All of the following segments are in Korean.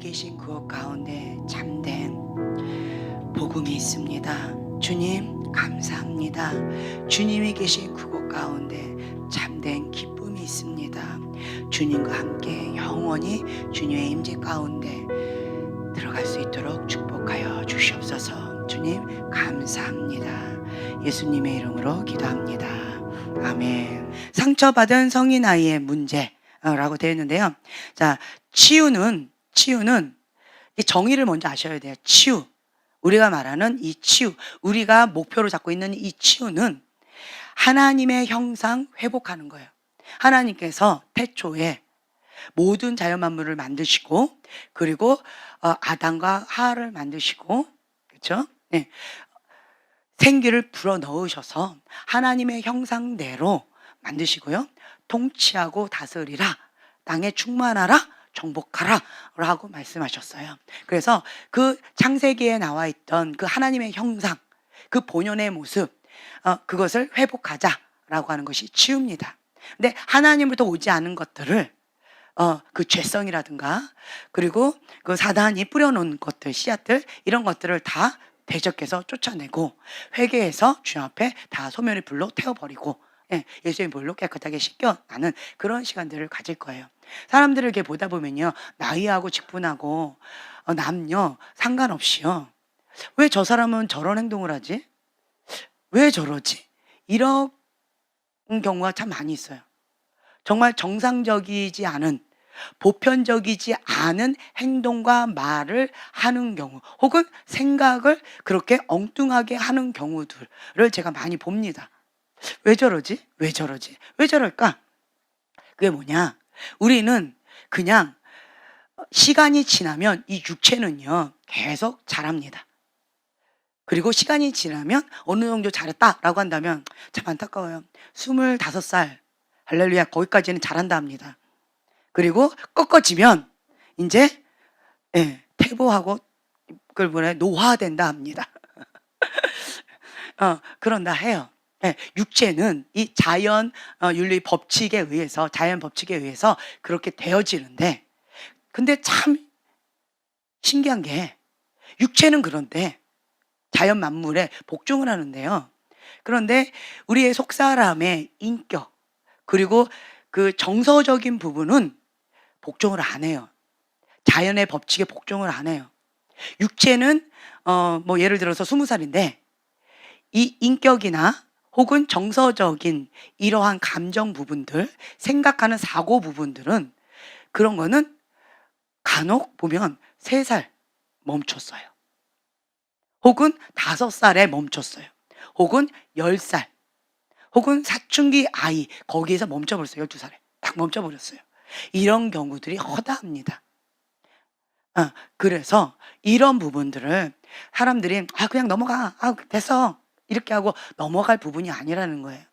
계신 그곳 가운데 참된 복음이 있습니다. 주님 감사합니다. 주님이 계신 그곳 가운데 참된 기쁨이 있습니다. 주님과 함께 영원히 주님의 임재 가운데 들어갈 수 있도록 축복하여 주시옵소서. 주님 감사합니다. 예수님의 이름으로 기도합니다. 아멘. 상처받은 성인 아이의 문제라고 되어 있는데요. 자, 치유는 이 정의를 먼저 아셔야 돼요. 치유. 우리가 말하는 이 치유, 우리가 목표로 잡고 있는 이 치유는 하나님의 형상 회복하는 거예요. 하나님께서 태초에 모든 자연 만물을 만드시고, 그리고 아담과 하와를 만드시고, 그렇죠? 네. 생기를 불어 넣으셔서 하나님의 형상대로 만드시고요. 통치하고 다스리라, 땅에 충만하라, 정복하라 라고 말씀하셨어요. 그래서 그 창세기에 나와 있던 그 하나님의 형상, 그 본연의 모습, 그것을 회복하자라고 하는 것이 치유입니다. 근데 하나님으로부터 오지 않은 것들을 그 죄성이라든가, 그리고 그 사단이 뿌려놓은 것들, 씨앗들, 이런 것들을 다 대적해서 쫓아내고, 회개해서 주님 앞에 다 소멸의 불로 태워버리고, 예수의 볼로 깨끗하게 씻겨나는 그런 시간들을 가질 거예요. 사람들을 이렇게 보다 보면요, 나이하고 직분하고 남녀 상관없이요, 왜 저 사람은 저런 행동을 하지? 왜 저러지? 이런 경우가 참 많이 있어요. 정말 정상적이지 않은, 보편적이지 않은 행동과 말을 하는 경우, 혹은 생각을 그렇게 엉뚱하게 하는 경우들을 제가 많이 봅니다. 왜 저러지? 왜 저러지? 왜 저럴까? 그게 뭐냐? 우리는 그냥 시간이 지나면 이 육체는요, 계속 자랍니다. 그리고 시간이 지나면 어느 정도 자랐다라고 한다면 참 안타까워요. 25살, 할렐루야, 거기까지는 잘한다 합니다. 그리고 꺾어지면 이제 퇴보하고 그걸 뭐래, 노화된다 합니다. 그런다 해요. 육체는 이 자연 윤리 법칙에 의해서, 자연 법칙에 의해서 그렇게 되어지는데, 근데 참 신기한 게, 육체는 그런데 자연 만물에 복종을 하는데요. 그런데 우리의 속사람의 인격, 그리고 그 정서적인 부분은 복종을 안 해요. 자연의 법칙에 복종을 안 해요. 육체는 뭐 예를 들어서 20살인데 이 인격이나 혹은 정서적인 이러한 감정 부분들, 생각하는 사고 부분들은, 그런 거는 간혹 보면 3살 멈췄어요. 혹은 5살에 멈췄어요. 혹은 10살, 혹은 사춘기 아이, 거기에서 멈춰버렸어요. 12살에 딱 멈춰버렸어요. 이런 경우들이 허다합니다. 그래서 이런 부분들을 사람들이 그냥 넘어가, 됐어, 이렇게 하고 넘어갈 부분이 아니라는 거예요.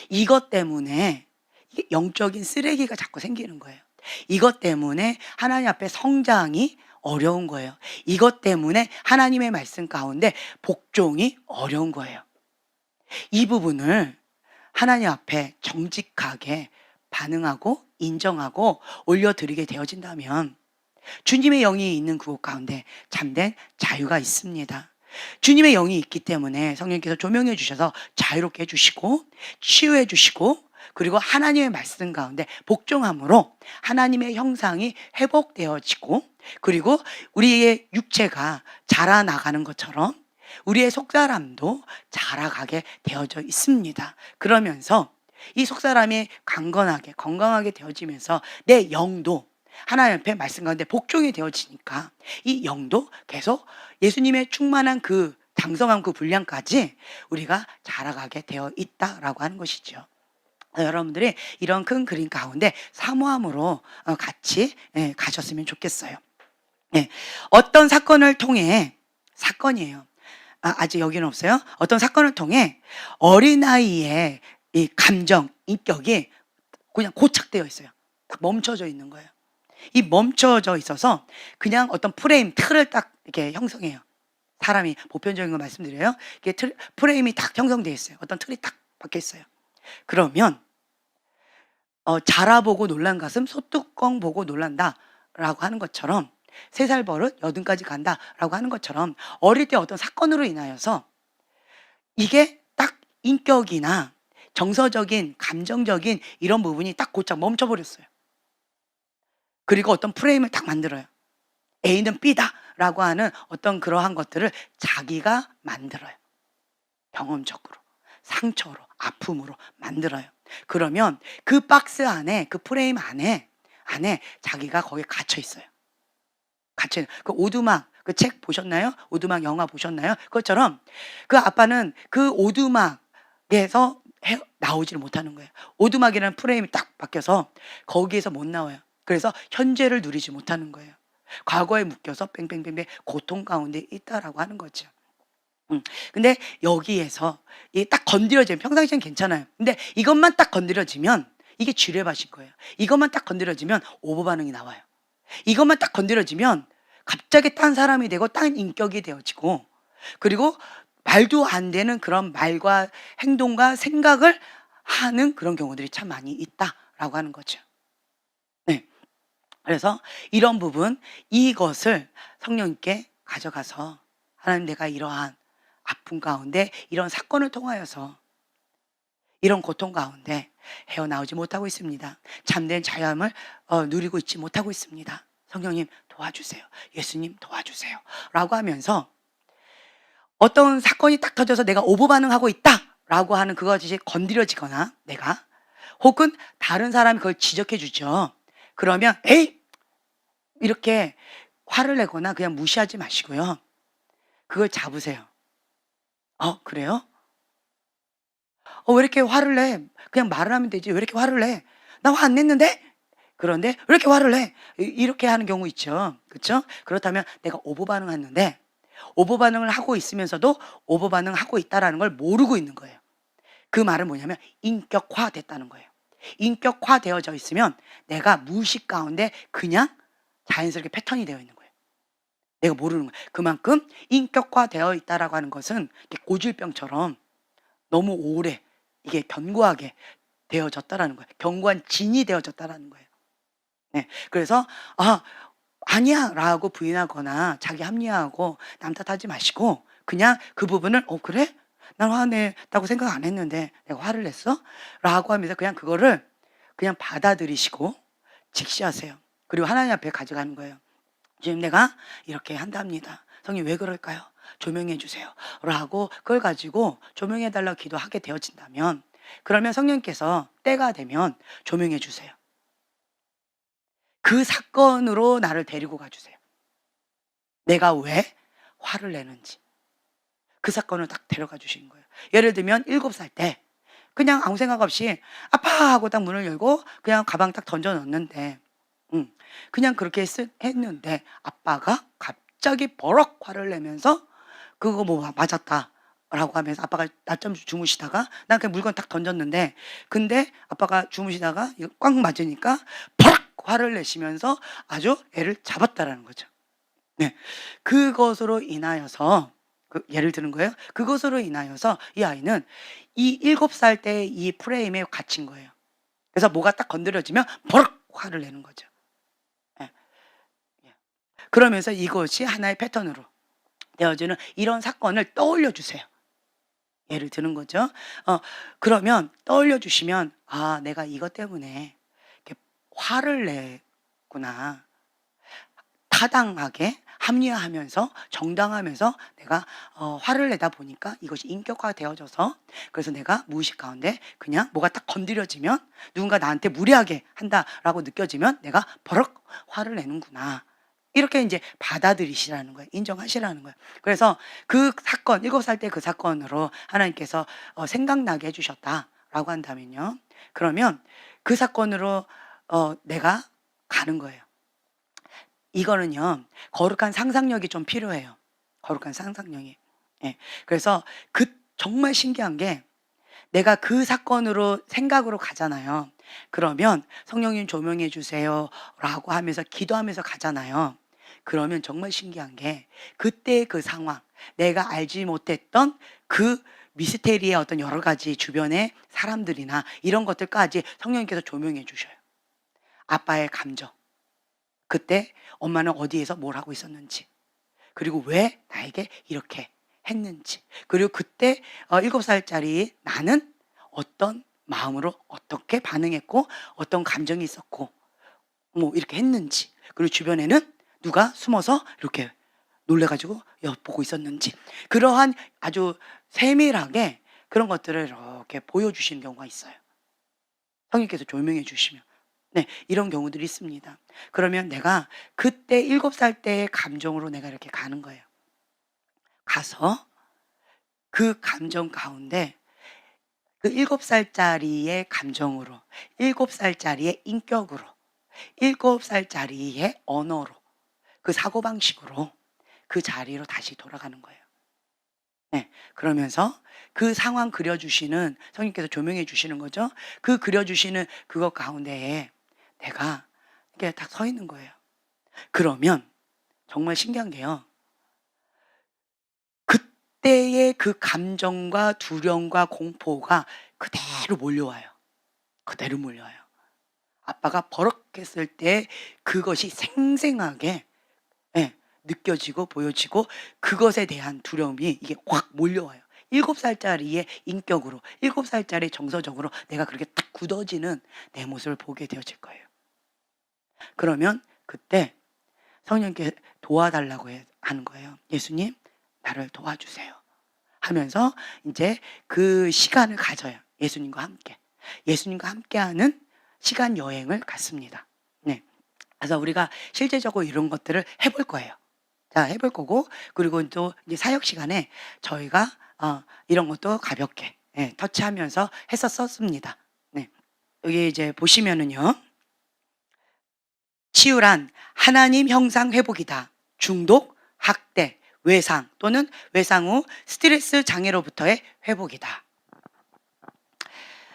이것 때문에 이게 영적인 쓰레기가 자꾸 생기는 거예요. 이것 때문에 하나님 앞에 성장이 어려운 거예요. 이것 때문에 하나님의 말씀 가운데 복종이 어려운 거예요. 이 부분을 하나님 앞에 정직하게 반응하고 인정하고 올려드리게 되어진다면 주님의 영이 있는 그곳 가운데 참된 자유가 있습니다. 주님의 영이 있기 때문에 성령께서 조명해 주셔서 자유롭게 해주시고 치유해 주시고, 그리고 하나님의 말씀 가운데 복종함으로 하나님의 형상이 회복되어지고, 그리고 우리의 육체가 자라나가는 것처럼 우리의 속사람도 자라가게 되어져 있습니다. 그러면서 이 속사람이 강건하게 건강하게 되어지면서 내 영도 하나님 앞에 말씀 가운데 복종이 되어지니까 이 영도 계속 예수님의 충만한 그 장성한 그 분량까지 우리가 자라가게 되어 있다라고 하는 것이죠. 여러분들이 이런 큰 그림 가운데 사모함으로 같이 가셨으면 좋겠어요. 어떤 사건을 통해, 사건이에요. 아직 여기는 없어요. 어떤 사건을 통해 어린아이의 이 감정, 인격이 그냥 고착되어 있어요. 딱 멈춰져 있는 거예요. 이 멈춰져 있어서 그냥 어떤 프레임, 틀을 딱 이렇게 형성해요. 사람이 보편적인 거 말씀드려요. 이게 프레임이 딱 형성되어 있어요. 어떤 틀이 딱 박혀 있어요. 그러면 자라보고 놀란 가슴, 소뚜껑 보고 놀란다라고 하는 것처럼 3살 버릇 여든까지 간다라고 하는 것처럼 어릴 때 어떤 사건으로 인하여서 이게 딱 인격이나 정서적인 감정적인 이런 부분이 딱 곧장 멈춰버렸어요. 그리고 어떤 프레임을 딱 만들어요. A는 B다라고 하는 어떤 그러한 것들을 자기가 만들어요. 경험적으로, 상처로, 아픔으로 만들어요. 그러면 그 박스 안에, 그 프레임 안에 자기가 거기에 갇혀 있어요. 갇혀 있는 그 오두막, 그 책 보셨나요? 오두막 영화 보셨나요? 그것처럼 그 아빠는 그 오두막에서 나오지를 못하는 거예요. 오두막이라는 프레임이 딱 바뀌어서 거기에서 못 나와요. 그래서 현재를 누리지 못하는 거예요. 과거에 묶여서 뺑뺑뺑뺑 고통 가운데 있다라고 하는 거죠. 근데 여기에서 이 딱 건드려지면 평상시엔 괜찮아요. 근데 이것만 딱 건드려지면 이게 지뢰밭인 거예요. 이것만 딱 건드려지면 오버 반응이 나와요. 이것만 딱 건드려지면 갑자기 딴 사람이 되고 딴 인격이 되어지고, 그리고 말도 안 되는 그런 말과 행동과 생각을 하는 그런 경우들이 참 많이 있다라고 하는 거죠. 네. 그래서 이런 부분, 이것을 성령님께 가져가서 하나님, 내가 이러한 아픔 가운데 이런 사건을 통하여서 이런 고통 가운데 헤어나오지 못하고 있습니다. 참된 자유함을 누리고 있지 못하고 있습니다. 성령님 도와주세요. 예수님 도와주세요. 라고 하면서 어떤 사건이 딱 터져서 내가 오버 반응하고 있다 라고 하는 그것이 건드려지거나, 내가 혹은 다른 사람이 그걸 지적해 주죠. 그러면 에이! 이렇게 화를 내거나 그냥 무시하지 마시고요. 그걸 잡으세요. 그래요? 왜 이렇게 화를 내? 그냥 말을 하면 되지. 왜 이렇게 화를 내? 나 화 안 냈는데? 그런데 왜 이렇게 화를 내? 이렇게 하는 경우 있죠. 그렇죠? 그렇다면 내가 오버 반응했는데 오버 반응을 하고 있으면서도 오버 반응하고 있다라는 걸 모르고 있는 거예요. 그 말은 뭐냐면 인격화됐다는 거예요. 인격화되어져 있으면 내가 무의식 가운데 그냥 자연스럽게 패턴이 되어 있는 거예요. 내가 모르는 거예요. 그만큼 인격화되어 있다라고 하는 것은 고질병처럼 너무 오래 이게 견고하게 되어졌다라는 거예요. 견고한 진이 되어졌다라는 거예요. 네. 그래서 아니야라고 부인하거나 자기 합리화하고 남 탓하지 마시고 그냥 그 부분을 그래? 난 화냈다고 생각 안 했는데 내가 화를 냈어? 라고 하면서 그냥 그거를 그냥 받아들이시고 직시하세요. 그리고 하나님 앞에 가져가는 거예요. 지금 내가 이렇게 한답니다. 성님 왜 그럴까요? 조명해 주세요. 라고 그걸 가지고 조명해 달라고 기도하게 되어진다면, 그러면 성령께서 때가 되면 조명해 주세요. 그 사건으로 나를 데리고 가주세요. 내가 왜 화를 내는지 그 사건을 딱 데려가 주신 거예요. 예를 들면 7살 때 그냥 아무 생각 없이 아파 하고 딱 문을 열고 그냥 가방 딱 던져 넣었는데, 그냥 그렇게 했는데 아빠가 갑자기 버럭 화를 내면서 그거 뭐 맞았다 라고 하면서 아빠가 낮잠 주무시다가 난 그냥 물건 딱 던졌는데, 근데 아빠가 주무시다가 이거 꽉 맞으니까 버럭 화를 내시면서 아주 애를 잡았다라는 거죠. 네. 그것으로 인하여서 예를 드는 거예요. 그것으로 인하여서 이 아이는 이 7살 때 이 프레임에 갇힌 거예요. 그래서 뭐가 딱 건드려지면 버럭 화를 내는 거죠. 예. 예. 그러면서 이것이 하나의 패턴으로 되어지는 이런 사건을 떠올려 주세요. 예를 드는 거죠. 그러면 떠올려 주시면 내가 이것 때문에 이렇게 화를 냈구나. 타당하게 합리화하면서 정당하면서 내가 화를 내다 보니까 이것이 인격화되어져서, 그래서 내가 무의식 가운데 그냥 뭐가 딱 건드려지면 누군가 나한테 무례하게 한다라고 느껴지면 내가 버럭 화를 내는구나. 이렇게 이제 받아들이시라는 거예요. 인정하시라는 거예요. 그래서 그 사건, 7살 때 그 사건으로 하나님께서 생각나게 해주셨다라고 한다면요. 그러면 그 사건으로 내가 가는 거예요. 이거는요, 거룩한 상상력이 좀 필요해요. 거룩한 상상력이. 예. 그래서 정말 신기한 게, 내가 그 사건으로 생각으로 가잖아요. 그러면 성령님 조명해 주세요 라고 하면서 기도하면서 가잖아요. 그러면 정말 신기한 게, 그때 그 상황, 내가 알지 못했던 그 미스테리의 어떤 여러 가지 주변의 사람들이나 이런 것들까지 성령님께서 조명해 주셔요. 아빠의 감정, 그때 엄마는 어디에서 뭘 하고 있었는지, 그리고 왜 나에게 이렇게 했는지, 그리고 그때 7살짜리 나는 어떤 마음으로 어떻게 반응했고 어떤 감정이 있었고 뭐 이렇게 했는지, 그리고 주변에는 누가 숨어서 이렇게 놀래가지고 엿보고 있었는지, 그러한 아주 세밀하게 그런 것들을 이렇게 보여주시는 경우가 있어요. 성령께서 조명해 주시면. 네, 이런 경우들이 있습니다. 그러면 내가 그때 7살 때의 감정으로 내가 이렇게 가는 거예요. 가서 그 감정 가운데 그 7살짜리의 감정으로, 7살짜리의 인격으로, 7살짜리의 언어로, 그 사고방식으로 그 자리로 다시 돌아가는 거예요. 네. 그러면서 그 상황 그려주시는 성령께서 조명해 주시는 거죠. 그 그려주시는 그것 가운데에 내가 이렇게 딱 서 있는 거예요. 그러면 정말 신기한 게요. 그때의 그 감정과 두려움과 공포가 그대로 몰려와요. 그대로 몰려와요. 아빠가 버럭했을 때 그것이 생생하게, 예, 느껴지고 보여지고 그것에 대한 두려움이 이게 확 몰려와요. 7살짜리의 인격으로, 7살짜리 정서적으로 내가 그렇게 딱 굳어지는 내 모습을 보게 되어질 거예요. 그러면 그때 성령께 도와달라고 하는 거예요. 예수님, 나를 도와주세요. 하면서 이제 그 시간을 가져요. 예수님과 함께. 예수님과 함께하는 시간 여행을 갔습니다. 네. 그래서 우리가 실제적으로 이런 것들을 해볼 거예요. 자, 해볼 거고, 그리고 또 이제 사역 시간에 저희가 이런 것도 가볍게, 예, 터치하면서 했었습니다. 네. 여기 이제 보시면은요. 치유란 하나님 형상 회복이다. 중독, 학대, 외상 또는 외상 후 스트레스 장애로부터의 회복이다.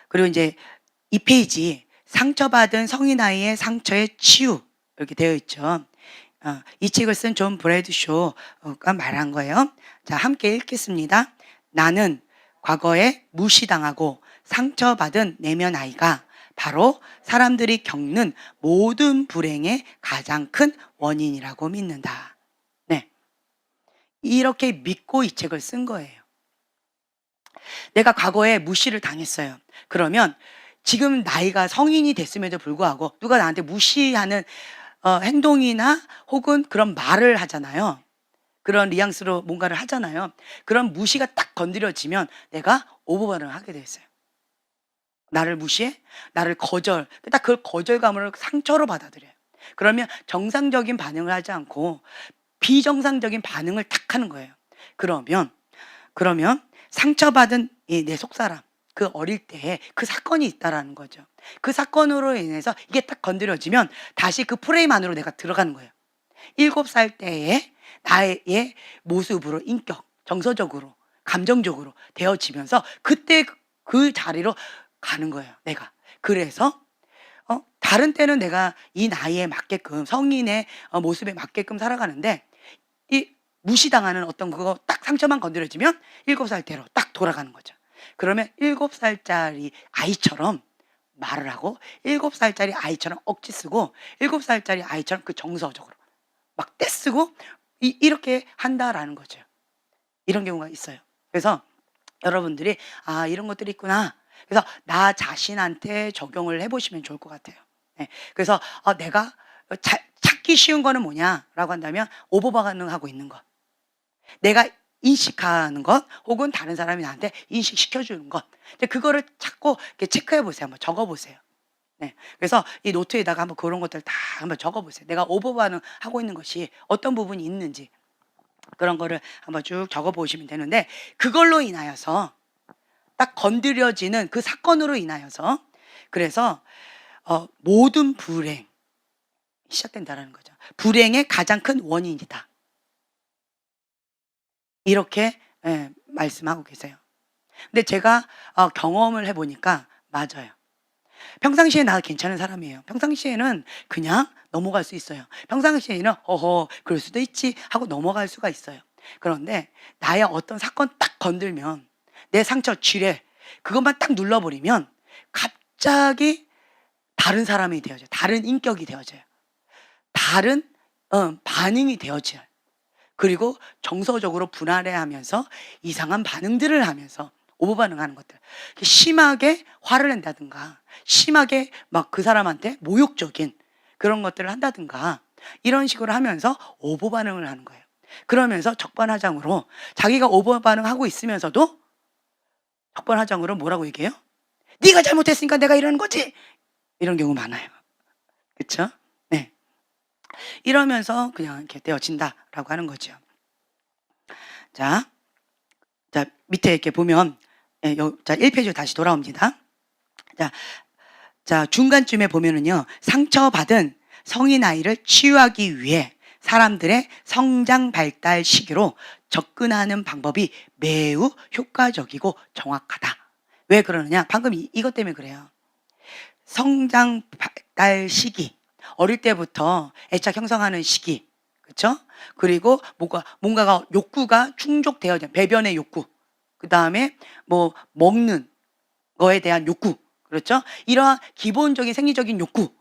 그리고 이제 이 페이지 상처받은 성인 아이의 상처의 치유 이렇게 되어 있죠. 이 책을 쓴 존 브래드쇼가 말한 거예요. 자, 함께 읽겠습니다. 나는 과거에 무시당하고 상처받은 내면 아이가 바로 사람들이 겪는 모든 불행의 가장 큰 원인이라고 믿는다. 네, 이렇게 믿고 이 책을 쓴 거예요. 내가 과거에 무시를 당했어요. 그러면 지금 나이가 성인이 됐음에도 불구하고 누가 나한테 무시하는 행동이나 혹은 그런 말을 하잖아요. 그런 뉘앙스로 뭔가를 하잖아요. 그런 무시가 딱 건드려지면 내가 오버반응을 하게 됐어요. 나를 무시해? 나를 거절. 딱 그 거절감을 상처로 받아들여요. 그러면 정상적인 반응을 하지 않고 비정상적인 반응을 탁 하는 거예요. 그러면 상처받은 내 속사람, 그 어릴 때에 그 사건이 있다라는 거죠. 그 사건으로 인해서 이게 딱 건드려지면 다시 그 프레임 안으로 내가 들어가는 거예요. 7살 때의 나의 모습으로, 인격, 정서적으로, 감정적으로 되어지면서 그때 그 자리로 가는 거예요, 내가. 그래서 다른 때는 내가 이 나이에 맞게끔, 성인의 모습에 맞게끔 살아가는데 이 무시당하는 어떤 그거 딱 상처만 건드려지면 7살 때로 딱 돌아가는 거죠. 그러면 7살짜리 아이처럼 말을 하고 7살짜리 아이처럼 억지 쓰고 7살짜리 아이처럼 그 정서적으로 막 떼쓰고 이렇게 한다라는 거죠. 이런 경우가 있어요. 그래서 여러분들이 이런 것들이 있구나. 그래서 나 자신한테 적용을 해보시면 좋을 것 같아요. 네. 그래서 내가 찾기 쉬운 거는 뭐냐라고 한다면 오버반응하고 있는 것. 내가 인식하는 것 혹은 다른 사람이 나한테 인식시켜주는 것. 그거를 찾고 체크해 보세요. 한번 적어보세요. 네. 그래서 이 노트에다가 한번 그런 것들 다 한번 적어보세요. 내가 오버반응하고 있는 것이 어떤 부분이 있는지 그런 거를 한번 쭉 적어보시면 되는데 그걸로 인하여서 딱 건드려지는 그 사건으로 인하여서 그래서 모든 불행 시작된다라는 거죠. 불행의 가장 큰 원인이다. 이렇게 말씀하고 계세요. 근데 제가 경험을 해보니까 맞아요. 평상시에 나 괜찮은 사람이에요. 평상시에는 그냥 넘어갈 수 있어요. 평상시에는 그럴 수도 있지 하고 넘어갈 수가 있어요. 그런데 나의 어떤 사건 딱 건들면 내 상처, 지뢰 그것만 딱 눌러버리면 갑자기 다른 사람이 되어져요. 다른 인격이 되어져요. 다른 반응이 되어져요. 그리고 정서적으로 분할해하면서 이상한 반응들을 하면서 오버 반응하는 것들. 심하게 화를 낸다든가 심하게 막 그 사람한테 모욕적인 그런 것들을 한다든가 이런 식으로 하면서 오버 반응을 하는 거예요. 그러면서 적반하장으로 자기가 오버 반응하고 있으면서도 적반하장으로 뭐라고 얘기해요? 네가 잘못했으니까 내가 이러는 거지. 이런 경우 많아요. 그렇죠? 네. 이러면서 그냥 이렇게 되어진다라고 하는 거죠. 자, 밑에 이렇게 보면 자 1페이지 다시 돌아옵니다. 자 중간쯤에 보면은요. 상처받은 성인 아이를 치유하기 위해 사람들의 성장 발달 시기로 접근하는 방법이 매우 효과적이고 정확하다. 왜 그러느냐? 방금 이것 때문에 그래요. 성장 발달 시기, 어릴 때부터 애착 형성하는 시기, 그렇죠? 그리고 뭔가가 욕구가 충족되어야 돼. 배변의 욕구, 그 다음에 뭐 먹는 거에 대한 욕구, 그렇죠? 이러한 기본적인 생리적인 욕구,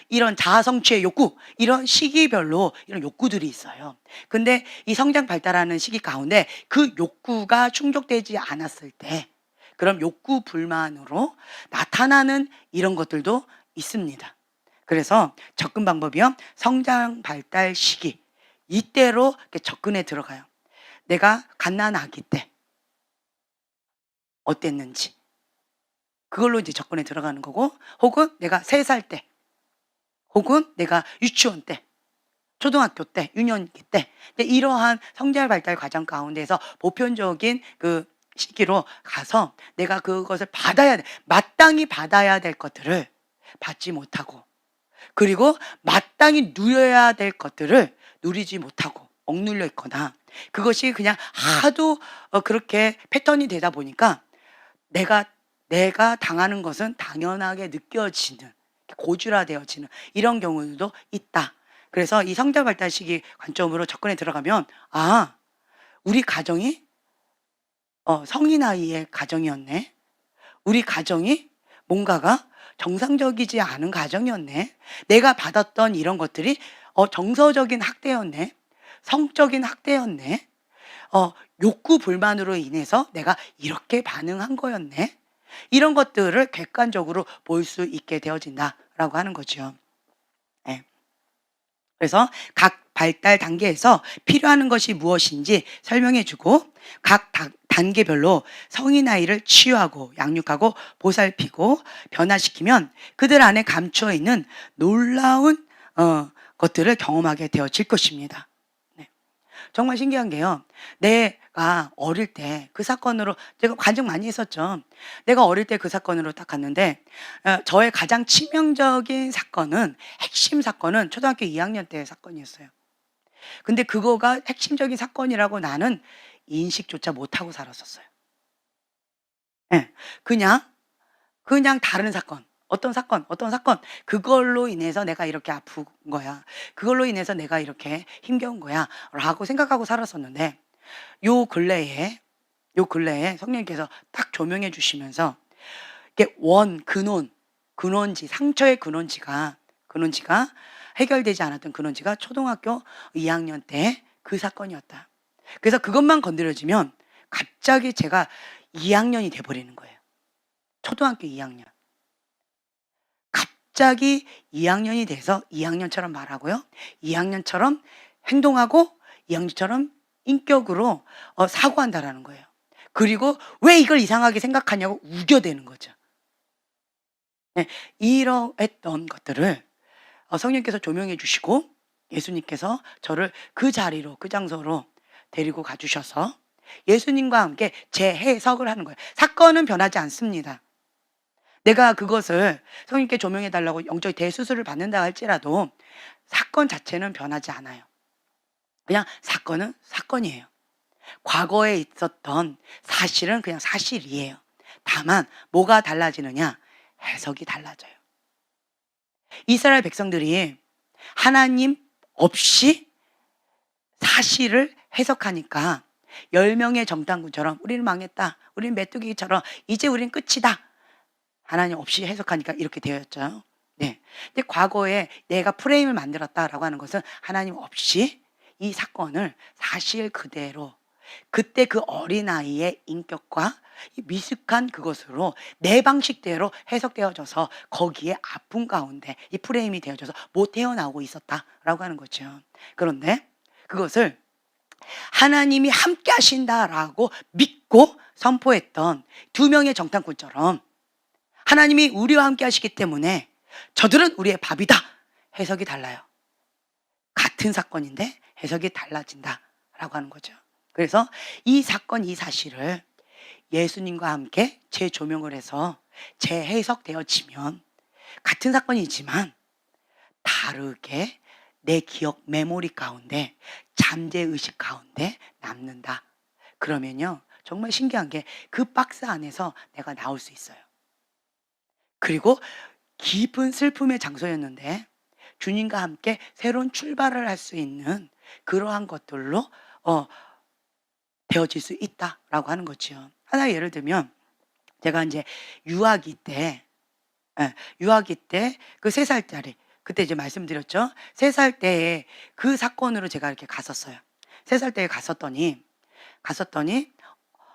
이런 자아 성취의 욕구, 이런 시기별로 이런 욕구들이 있어요. 근데 이 성장 발달하는 시기 가운데 그 욕구가 충족되지 않았을 때 그럼 욕구 불만으로 나타나는 이런 것들도 있습니다. 그래서 접근 방법이요. 성장 발달 시기 이때로 접근에 들어가요. 내가 갓난아기 때 어땠는지 그걸로 이제 접근에 들어가는 거고, 혹은 내가 3살 때, 혹은 내가 유치원 때, 초등학교 때, 유년기 때, 이러한 성장 발달 과정 가운데서 보편적인 그 시기로 가서 내가 그것을 받아야 돼. 마땅히 받아야 될 것들을 받지 못하고, 그리고 마땅히 누려야 될 것들을 누리지 못하고 억눌려 있거나, 그것이 그냥 하도 그렇게 패턴이 되다 보니까 내가 당하는 것은 당연하게 느껴지는, 고질화되어지는 이런 경우도 있다. 그래서 이 성장 발달 시기 관점으로 접근에 들어가면 우리 가정이 성인 아이의 가정이었네. 우리 가정이 뭔가가 정상적이지 않은 가정이었네. 내가 받았던 이런 것들이 정서적인 학대였네. 성적인 학대였네. 욕구 불만으로 인해서 내가 이렇게 반응한 거였네. 이런 것들을 객관적으로 볼 수 있게 되어진다라고 하는 거죠. 네. 그래서 각 발달 단계에서 필요한 것이 무엇인지 설명해주고 각 단계별로 성인 아이를 치유하고 양육하고 보살피고 변화시키면 그들 안에 감추어 있는 놀라운 것들을 경험하게 되어질 것입니다. 네. 정말 신기한 게요. 내가 어릴 때 그 사건으로 제가 간증 많이 했었죠. 내가 어릴 때 그 사건으로 딱 갔는데 저의 가장 치명적인 사건은, 핵심 사건은 초등학교 2학년 때의 사건이었어요. 근데 그거가 핵심적인 사건이라고 나는 인식조차 못하고 살았었어요. 예. 그냥 다른 사건. 어떤 사건 그걸로 인해서 내가 이렇게 아픈 거야. 그걸로 인해서 내가 이렇게 힘겨운 거야. 라고 생각하고 살았었는데 요 근래에 성령님께서 딱 조명해 주시면서 이게 근원지, 상처의 근원지가 해결되지 않았던 근원지가 초등학교 2학년 때 그 사건이었다. 그래서 그것만 건드려지면 갑자기 제가 2학년이 돼버리는 거예요. 초등학교 2학년. 갑자기 2학년이 돼서 2학년처럼 말하고요. 2학년처럼 행동하고 2학년처럼 인격으로 사고한다라는 거예요. 그리고 왜 이걸 이상하게 생각하냐고 우겨대는 거죠. 네, 이러했던 것들을 성령께서 조명해 주시고 예수님께서 저를 그 자리로, 그 장소로 데리고 가주셔서 예수님과 함께 재해석을 하는 거예요. 사건은 변하지 않습니다. 내가 그것을 성령님께 조명해 달라고 영적 대수술을 받는다 할지라도 사건 자체는 변하지 않아요. 그냥 사건은 사건이에요. 과거에 있었던 사실은 그냥 사실이에요. 다만 뭐가 달라지느냐? 해석이 달라져요. 이스라엘 백성들이 하나님 없이 사실을 해석하니까 10명의 정탐꾼처럼 우리는 망했다. 우리는 메뚜기처럼 이제 우리는 끝이다. 하나님 없이 해석하니까 이렇게 되었죠. 네. 근데 과거에 내가 프레임을 만들었다라고 하는 것은 하나님 없이 이 사건을 사실 그대로 그때 그 어린아이의 인격과 이 미숙한 그것으로 내 방식대로 해석되어져서 거기에 아픔 가운데 이 프레임이 되어져서 못 헤어나오고 있었다라고 하는 거죠. 그런데 그것을 하나님이 함께 하신다라고 믿고 선포했던 두 명의 정탐꾼처럼 하나님이 우리와 함께 하시기 때문에 저들은 우리의 밥이다. 해석이 달라요. 같은 사건인데 해석이 달라진다라고 하는 거죠. 그래서 이 사건, 이 사실을 예수님과 함께 재조명을 해서 재해석되어지면 같은 사건이지만 다르게 내 기억 메모리 가운데 잠재의식 가운데 남는다. 그러면요 정말 신기한 게 그 박스 안에서 내가 나올 수 있어요. 그리고 깊은 슬픔의 장소였는데 주님과 함께 새로운 출발을 할 수 있는 그러한 것들로 어 되어질 수 있다라고 하는 거죠. 하나 예를 들면 제가 인제 유아기 때 예 유아기 때 그 3 살짜리 그때 이제 말씀드렸죠. 3 살 때에 그 사건으로 제가 이렇게 갔었어요. 3살 때에 갔었더니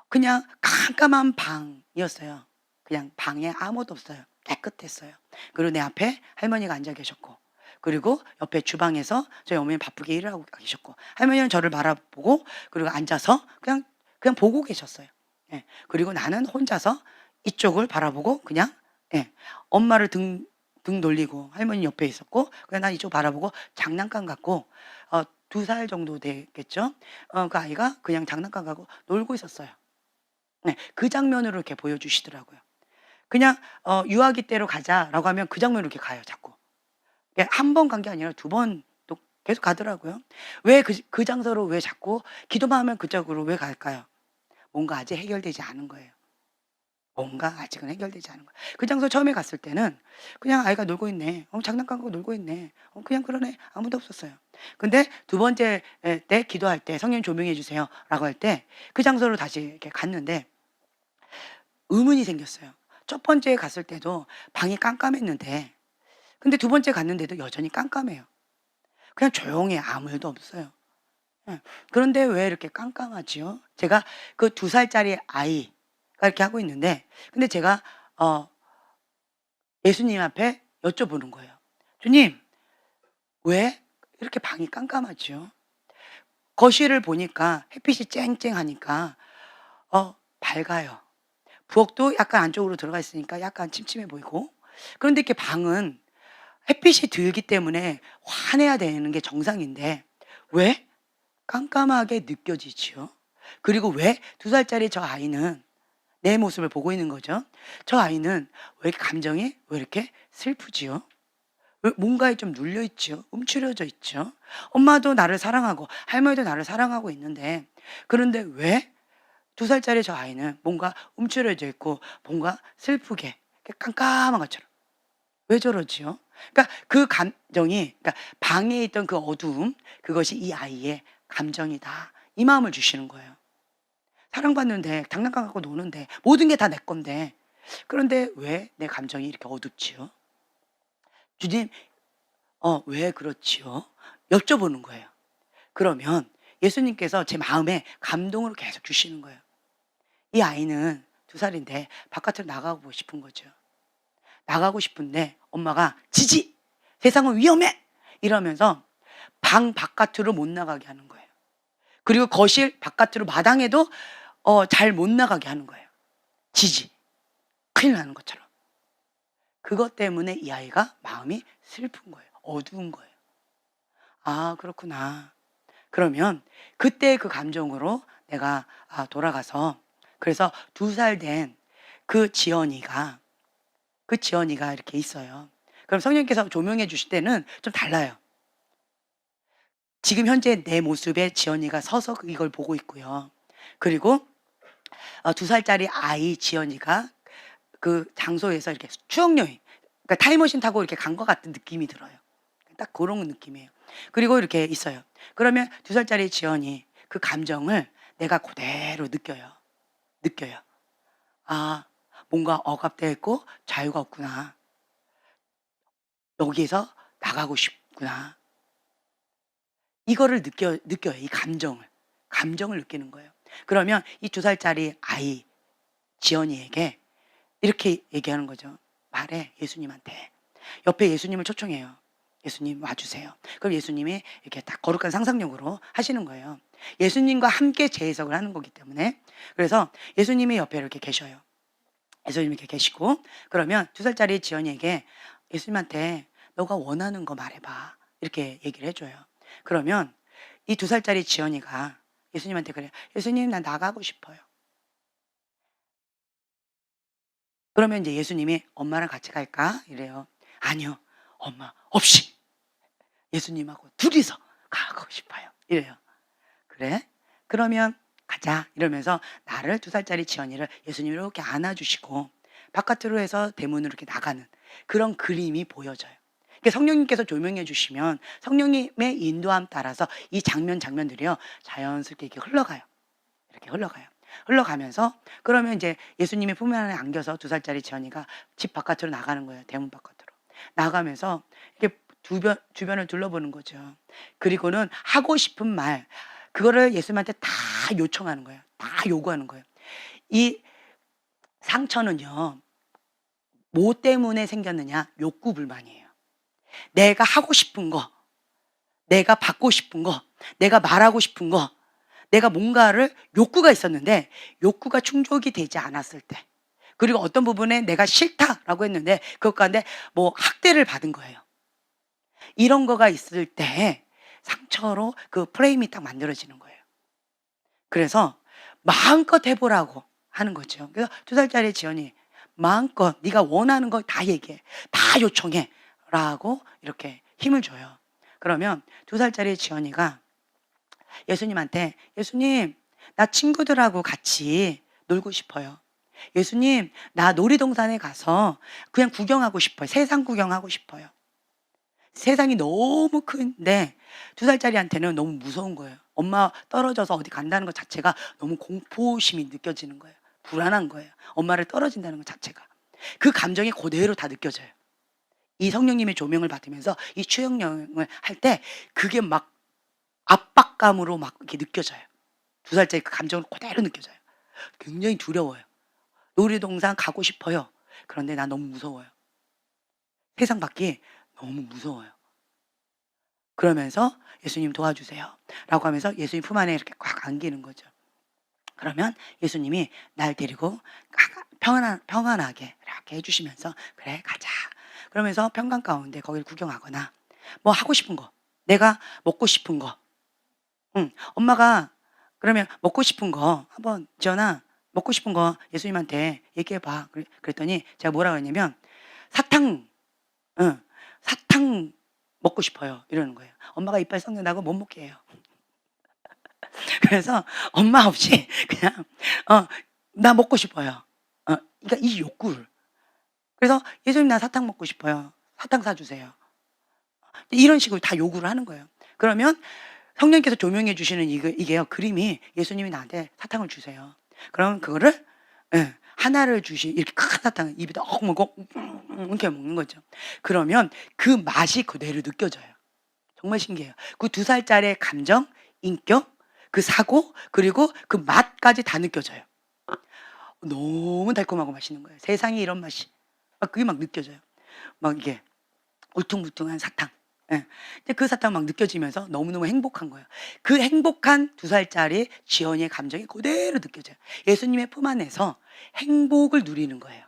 그냥 깜깜한 방이었어요. 그냥 방에 아무도 없어요. 깨끗했어요. 그리고 내 앞에 할머니가 앉아 계셨고 그리고 옆에 주방에서 저희 어머니 바쁘게 일을 하고 계셨고 할머니는 저를 바라보고 그리고 앉아서 그냥 보고 계셨어요. 예. 그리고 나는 혼자서 이쪽을 바라보고 그냥 예. 엄마를 등 돌리고 할머니 옆에 있었고 그냥 난 이쪽 바라보고 장난감 갖고 2살 정도 됐겠죠. 그 아이가 그냥 장난감 갖고 놀고 있었어요. 네. 그 장면으로 이렇게 보여주시더라고요. 그냥 "유아기 때로 가자."라고 하면 그 장면으로 이렇게 가요 자꾸. 예 한 번 간 게 아니라 2번 또 계속 가더라고요. 왜 그 장소로 왜 자꾸 기도만 하면 그쪽으로 왜 갈까요? 뭔가 아직 해결되지 않은 거예요. 뭔가 아직은 해결되지 않은 거예요. 그 장소 처음에 갔을 때는 그냥 아이가 놀고 있네. 장난감 갖고 놀고 있네. 그냥 그러네. 아무도 없었어요. 근데 두 번째 때 기도할 때 "성령님 조명해 주세요."라고 할 때 그 장소로 다시 이렇게 갔는데 의문이 생겼어요. 첫 번째 갔을 때도 방이 깜깜했는데 근데 두 번째 갔는데도 여전히 깜깜해요. 그냥 조용해. 아무 일도 없어요. 예. 그런데 왜 이렇게 깜깜하지요? 제가 그 2살짜리 아이가 이렇게 하고 있는데 근데 제가 어 예수님 앞에 여쭤보는 거예요. "주님 왜 이렇게 방이 깜깜하지요?" 거실을 보니까 햇빛이 쨍쨍하니까 밝아요. 부엌도 약간 안쪽으로 들어가 있으니까 약간 침침해 보이고 그런데 이렇게 방은 햇빛이 들기 때문에 환해야 되는 게 정상인데 왜 깜깜하게 느껴지지요? 그리고 왜 2살짜리 저 아이는 내 모습을 보고 있는 거죠. 저 아이는 왜 이렇게 감정이 왜 이렇게 슬프지요? 왜 뭔가에 좀 눌려 있지요? 움츠려져 있죠? 엄마도 나를 사랑하고 할머니도 나를 사랑하고 있는데 그런데 왜 2살짜리 저 아이는 뭔가 움츠려져 있고 뭔가 슬프게 이렇게 깜깜한 것처럼 왜 저러지요? 그러니까 그 감정이 그러니까 방에 있던 그 어두움 그것이 이 아이의 감정이다. 이 마음을 주시는 거예요. 사랑받는데 장난감 갖고 노는데 모든 게 다 내 건데 그런데 왜 내 감정이 이렇게 어둡지요? 주님 왜 그렇지요? 여쭤보는 거예요. 그러면 예수님께서 제 마음에 감동으로 계속 주시는 거예요. 이 아이는 2살인데 바깥으로 나가고 싶은 거죠. 나가고 싶은데 엄마가 "지지! 세상은 위험해!" 이러면서 방 바깥으로 못 나가게 하는 거예요. 그리고 거실 바깥으로 마당에도 잘 못 나가게 하는 거예요. 지지. 큰일 나는 것처럼. 그것 때문에 이 아이가 마음이 슬픈 거예요. 어두운 거예요. '아 그렇구나.' 그러면 그때 그 감정으로 내가 돌아가서 그래서 2살 된 그 지연이가 이렇게 있어요. 그럼 성령님께서 조명해 주실 때는 좀 달라요. 지금 현재 내 모습에 지연이가 서서 이걸 보고 있고요. 그리고 2살짜리 아이 지연이가 그 장소에서 이렇게 추억 여행 그러니까 타임머신 타고 이렇게 간 것 같은 느낌이 들어요. 딱 고런 느낌이에요. 그리고 이렇게 있어요. 그러면 2살짜리 지연이 그 감정을 내가 고대로 느껴요. 느껴요. '아 뭔가 억압되어 있고 자유가 없구나.' 여기에서 나가고 싶구나. 이거를 느껴요. 이 감정을 느끼는 거예요. 그러면 이 2살짜리 아이 지연이에게 이렇게 얘기하는 거죠. 말해, 예수님한테. 옆에 예수님을 초청해요. 예수님 와주세요. 그럼 예수님이 이렇게 딱 거룩한 상상력으로 하시는 거예요. 예수님과 함께 재해석을 하는 거기 때문에. 그래서 예수님이 옆에 이렇게 계셔요. 예수님이 이렇게 계시고, 그러면 2살짜리 지연이에게 예수님한테 너가 원하는 거 말해봐. 이렇게 얘기를 해줘요. 그러면 이 2살짜리 지연이가 예수님한테 그래요. 예수님, 나 나가고 싶어요. 그러면 이제 예수님이 엄마랑 같이 갈까? 이래요. 아니요. 엄마 없이 예수님하고 둘이서 가고 싶어요. 이래요. 그래? 그러면 가자. 이러면서 나를 2살짜리 지연이를 예수님이 이렇게 안아주시고 바깥으로 해서 대문으로 이렇게 나가는 그런 그림이 보여져요. 그러니까 성령님께서 조명해 주시면 성령님의 인도함 따라서 이 장면들이요. 자연스럽게 이렇게 흘러가요. 이렇게 흘러가요. 흘러가면서 그러면 이제 예수님의 품 안에 안겨서 2살짜리 지연이가 집 바깥으로 나가는 거예요. 대문 바깥으로. 나가면서 이렇게 주변을 둘러보는 거죠. 그리고는 하고 싶은 말 그거를 예수님한테 다 요청하는 거예요. 다 요구하는 거예요. 이 상처는요. 뭐 때문에 생겼느냐? 욕구 불만이에요. 내가 하고 싶은 거, 내가 받고 싶은 거, 내가 말하고 싶은 거, 내가 뭔가를 욕구가 있었는데 욕구가 충족이 되지 않았을 때, 그리고 어떤 부분에 내가 싫다라고 했는데 그것 가운데 뭐 학대를 받은 거예요. 이런 거가 있을 때 상처로 그 프레임이 딱 만들어지는 거예요. 그래서 마음껏 해보라고 하는 거죠. 그래서 2살짜리 지연이 마음껏 네가 원하는 거 다 얘기해, 다 요청해 라고 이렇게 힘을 줘요. 그러면 2살짜리 지연이가 예수님한테 예수님, 나 친구들하고 같이 놀고 싶어요. 예수님, 나 놀이동산에 가서 그냥 구경하고 싶어요. 세상 구경하고 싶어요. 세상이 너무 큰데 2살짜리한테는 너무 무서운 거예요. 엄마 떨어져서 어디 간다는 것 자체가 너무 공포심이 느껴지는 거예요. 불안한 거예요. 엄마를 떨어진다는 것 자체가. 그 감정이 그대로 다 느껴져요. 이 성령님의 조명을 받으면서 이 추영령을 할 때 그게 막 압박감으로 막 이렇게 느껴져요. 2살짜리 그 감정을 그대로 느껴져요. 굉장히 두려워요. 놀이동산 가고 싶어요. 그런데 나 너무 무서워요. 세상 밖이 너무 무서워요. 그러면서 "예수님 도와주세요." 라고 하면서 예수님 품 안에 이렇게 꽉 안기는 거죠. 그러면 예수님이 날 데리고 평안하게 이렇게 해 주시면서 "그래 가자." 그러면서 평강 가운데 거기를 구경하거나 뭐 하고 싶은 거, 내가 먹고 싶은 거, 엄마가 그러면 "먹고 싶은 거 한번 지연아 먹고 싶은 거 예수님한테 얘기해 봐." 그랬더니 제가 뭐라고 했냐면 "사탕, 응, 사탕 먹고 싶어요." 이러는 거예요. 엄마가 이빨 썩는다고 못 먹게 해요. 그래서 엄마 없이 그냥 어 "나 먹고 싶어요." 그러니까 이 욕구를. 그래서 "예수님 나 사탕 먹고 싶어요. 사탕 사 주세요." 이런 식으로 다 요구를 하는 거예요. 그러면 성령께서 조명해 주시는 이게요. 그림이 예수님이 나한테 사탕을 주세요. 그럼 그거를 예, 하나를 이렇게 큰 사탕을 입에다 먹고 이렇게 먹는 거죠. 그러면 그 맛이 그대로 느껴져요. 정말 신기해요. 그 2살짜리의 감정, 인격, 그 사고, 그리고 그 맛까지 다 느껴져요. 너무 달콤하고 맛있는 거예요. 세상에 이런 맛이. 그게 막 느껴져요. 막 이게 울퉁불퉁한 사탕. 예. 근데 그 사탕 막 느껴지면서 너무너무 행복한 거예요. 그 행복한 2살짜리 지연이의 감정이 그대로 느껴져요. 예수님의 품 안에서 행복을 누리는 거예요.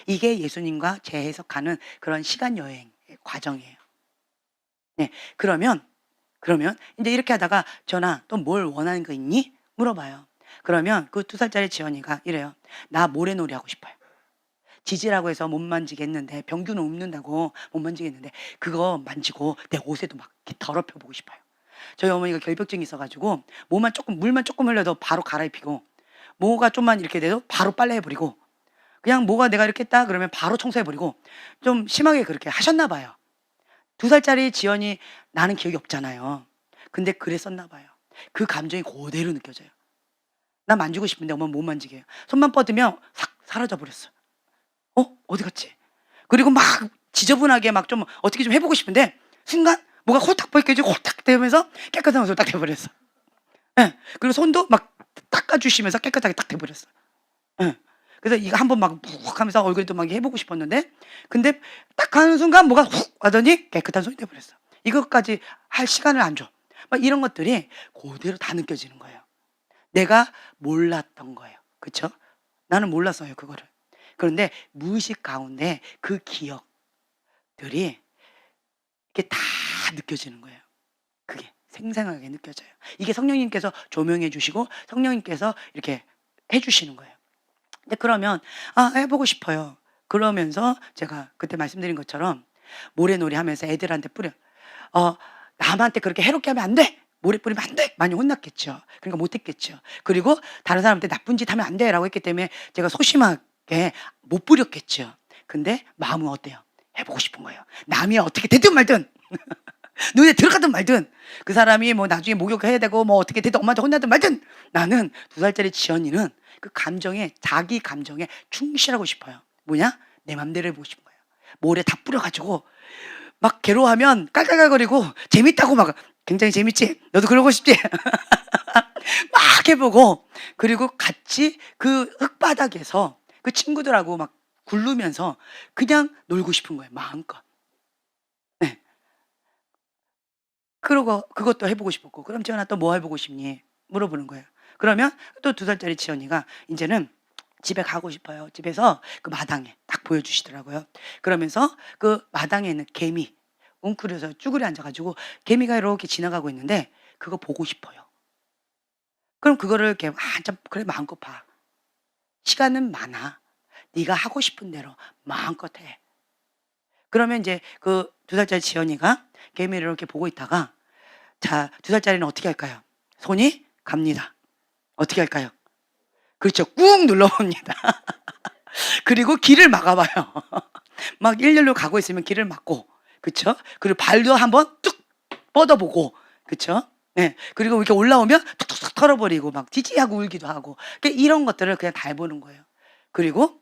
이게 예수님과 재해석하는 그런 시간 여행의 과정이에요. 네. 그러면 인제 이렇게 하다가 "지연아 또 뭘 원하는 거 있니?" 물어봐요. 그러면 그 2살짜리 지연이가 이래요. "나 모래놀이 하고 싶어요." 지지라고 해서 못 만지겠는데 병균 옮는다고 못 만지겠는데 그거 만지고 내 옷에도 막 이렇게 더럽혀 보고 싶어요. 저희 어머니가 결벽증이 있어 가지고 물만 조금 흘려도 바로 갈아입히고 뭐가 좀만 이렇게 돼도 바로 빨래해 버리고 그냥 뭐가 내가 이렇게 했다 그러면 바로 청소해 버리고 좀 심하게 그렇게 하셨나 봐요. 2살짜리 지연이 나는 기억이 없잖아요. 근데 그랬었나 봐요. 그 감정이 고대로 느껴져요. 나 만지고 싶은데 엄마는 못 만지게 해요. 손만 뻗으면 싹 사라져 버렸어요. 어디 갔지? 그리고 막 지저분하게 막 좀 어떻게 좀 해보고 싶은데 순간 뭐가 홀딱 벗겨지고 홀딱 되면서 깨끗한 옷으로 딱 돼버렸어. 예. 그리고 손도 막 닦아주시면서 깨끗하게 딱 돼버렸어. 예. 그래서 이거 한번 막 푹 하면서 얼굴도 막 해보고 싶었는데 근데 딱 하는 순간 뭐가 훅 하더니 깨끗한 손이 돼버렸어. 이것까지 할 시간을 안 줘. 막 이런 것들이 그대로 다 느껴지는 거예요. 내가 몰랐던 거예요. 그쵸? 나는 몰랐어요, 그거를. 그런데 무의식 가운데 그 기억들이 이게 다 느껴지는 거예요. 그게 생생하게 느껴져요. 이게 성령님께서 조명해 주시고 성령님께서 이렇게 해 주시는 거예요. 근데 그러면 해보고 싶어요. 그러면서 제가 그때 말씀드린 것처럼 모래놀이 하면서 애들한테 뿌려. 남한테 그렇게 해롭게 하면 안 돼. 모래 뿌리면 안 돼. 많이 혼났겠죠. 그러니까 못했겠죠. 그리고 다른 사람한테 나쁜 짓 하면 안 돼라고 했기 때문에 제가 소심하게 못 뿌렸겠죠. 근데 마음은 어때요? 해보고 싶은 거예요. 남이 어떻게 되든 말든 눈에 들어가든 말든 그 사람이 뭐 나중에 목욕해야 되고 뭐 어떻게 되든 엄마한테 혼나든 말든 나는 2살짜리 지연이는 그 감정에 자기 감정에 충실하고 싶어요. 뭐냐? 내 맘대로 해보고 싶은 거예요. 모래 다 뿌려가지고 막 괴로워하면 깔깔깔거리고 재밌다고 막 굉장히 재밌지? 너도 그러고 싶지? 막 해보고 그리고 같이 그 흙바닥에서 그 친구들하고 막 굴르면서 그냥 놀고 싶은 거예요. 마음껏. 네. 그러고 그것도 해보고 싶었고 그럼 지연아 또 뭐 해보고 싶니? 물어보는 거예요. 그러면 또 2살짜리 지연이가 이제는 집에 가고 싶어요. 집에서 그 마당에 딱 보여주시더라고요. 그러면서 그 마당에 있는 개미 웅크려서 쭈그려 앉아가지고 개미가 이렇게 지나가고 있는데 그거 보고 싶어요. 그럼 그거를 이렇게 한참 그래 마음껏 봐. 시간은 많아. 네가 하고 싶은 대로 마음껏 해. 그러면 이제 그 2살짜리 지연이가 개미를 이렇게 보고 있다가 자 2살짜리는 어떻게 할까요? 손이 갑니다. 어떻게 할까요? 그렇죠. 꾹 눌러봅니다. 그리고 길을 막아봐요. 막 일렬로 가고 있으면 길을 막고, 그쵸? 그리고 발도 한번 뚝 뻗어보고, 그쵸? 네. 그리고 이렇게 올라오면 툭툭툭 털어버리고 막 지지하고 울기도 하고 그러니까 이런 것들을 그냥 다 해보는 거예요. 그리고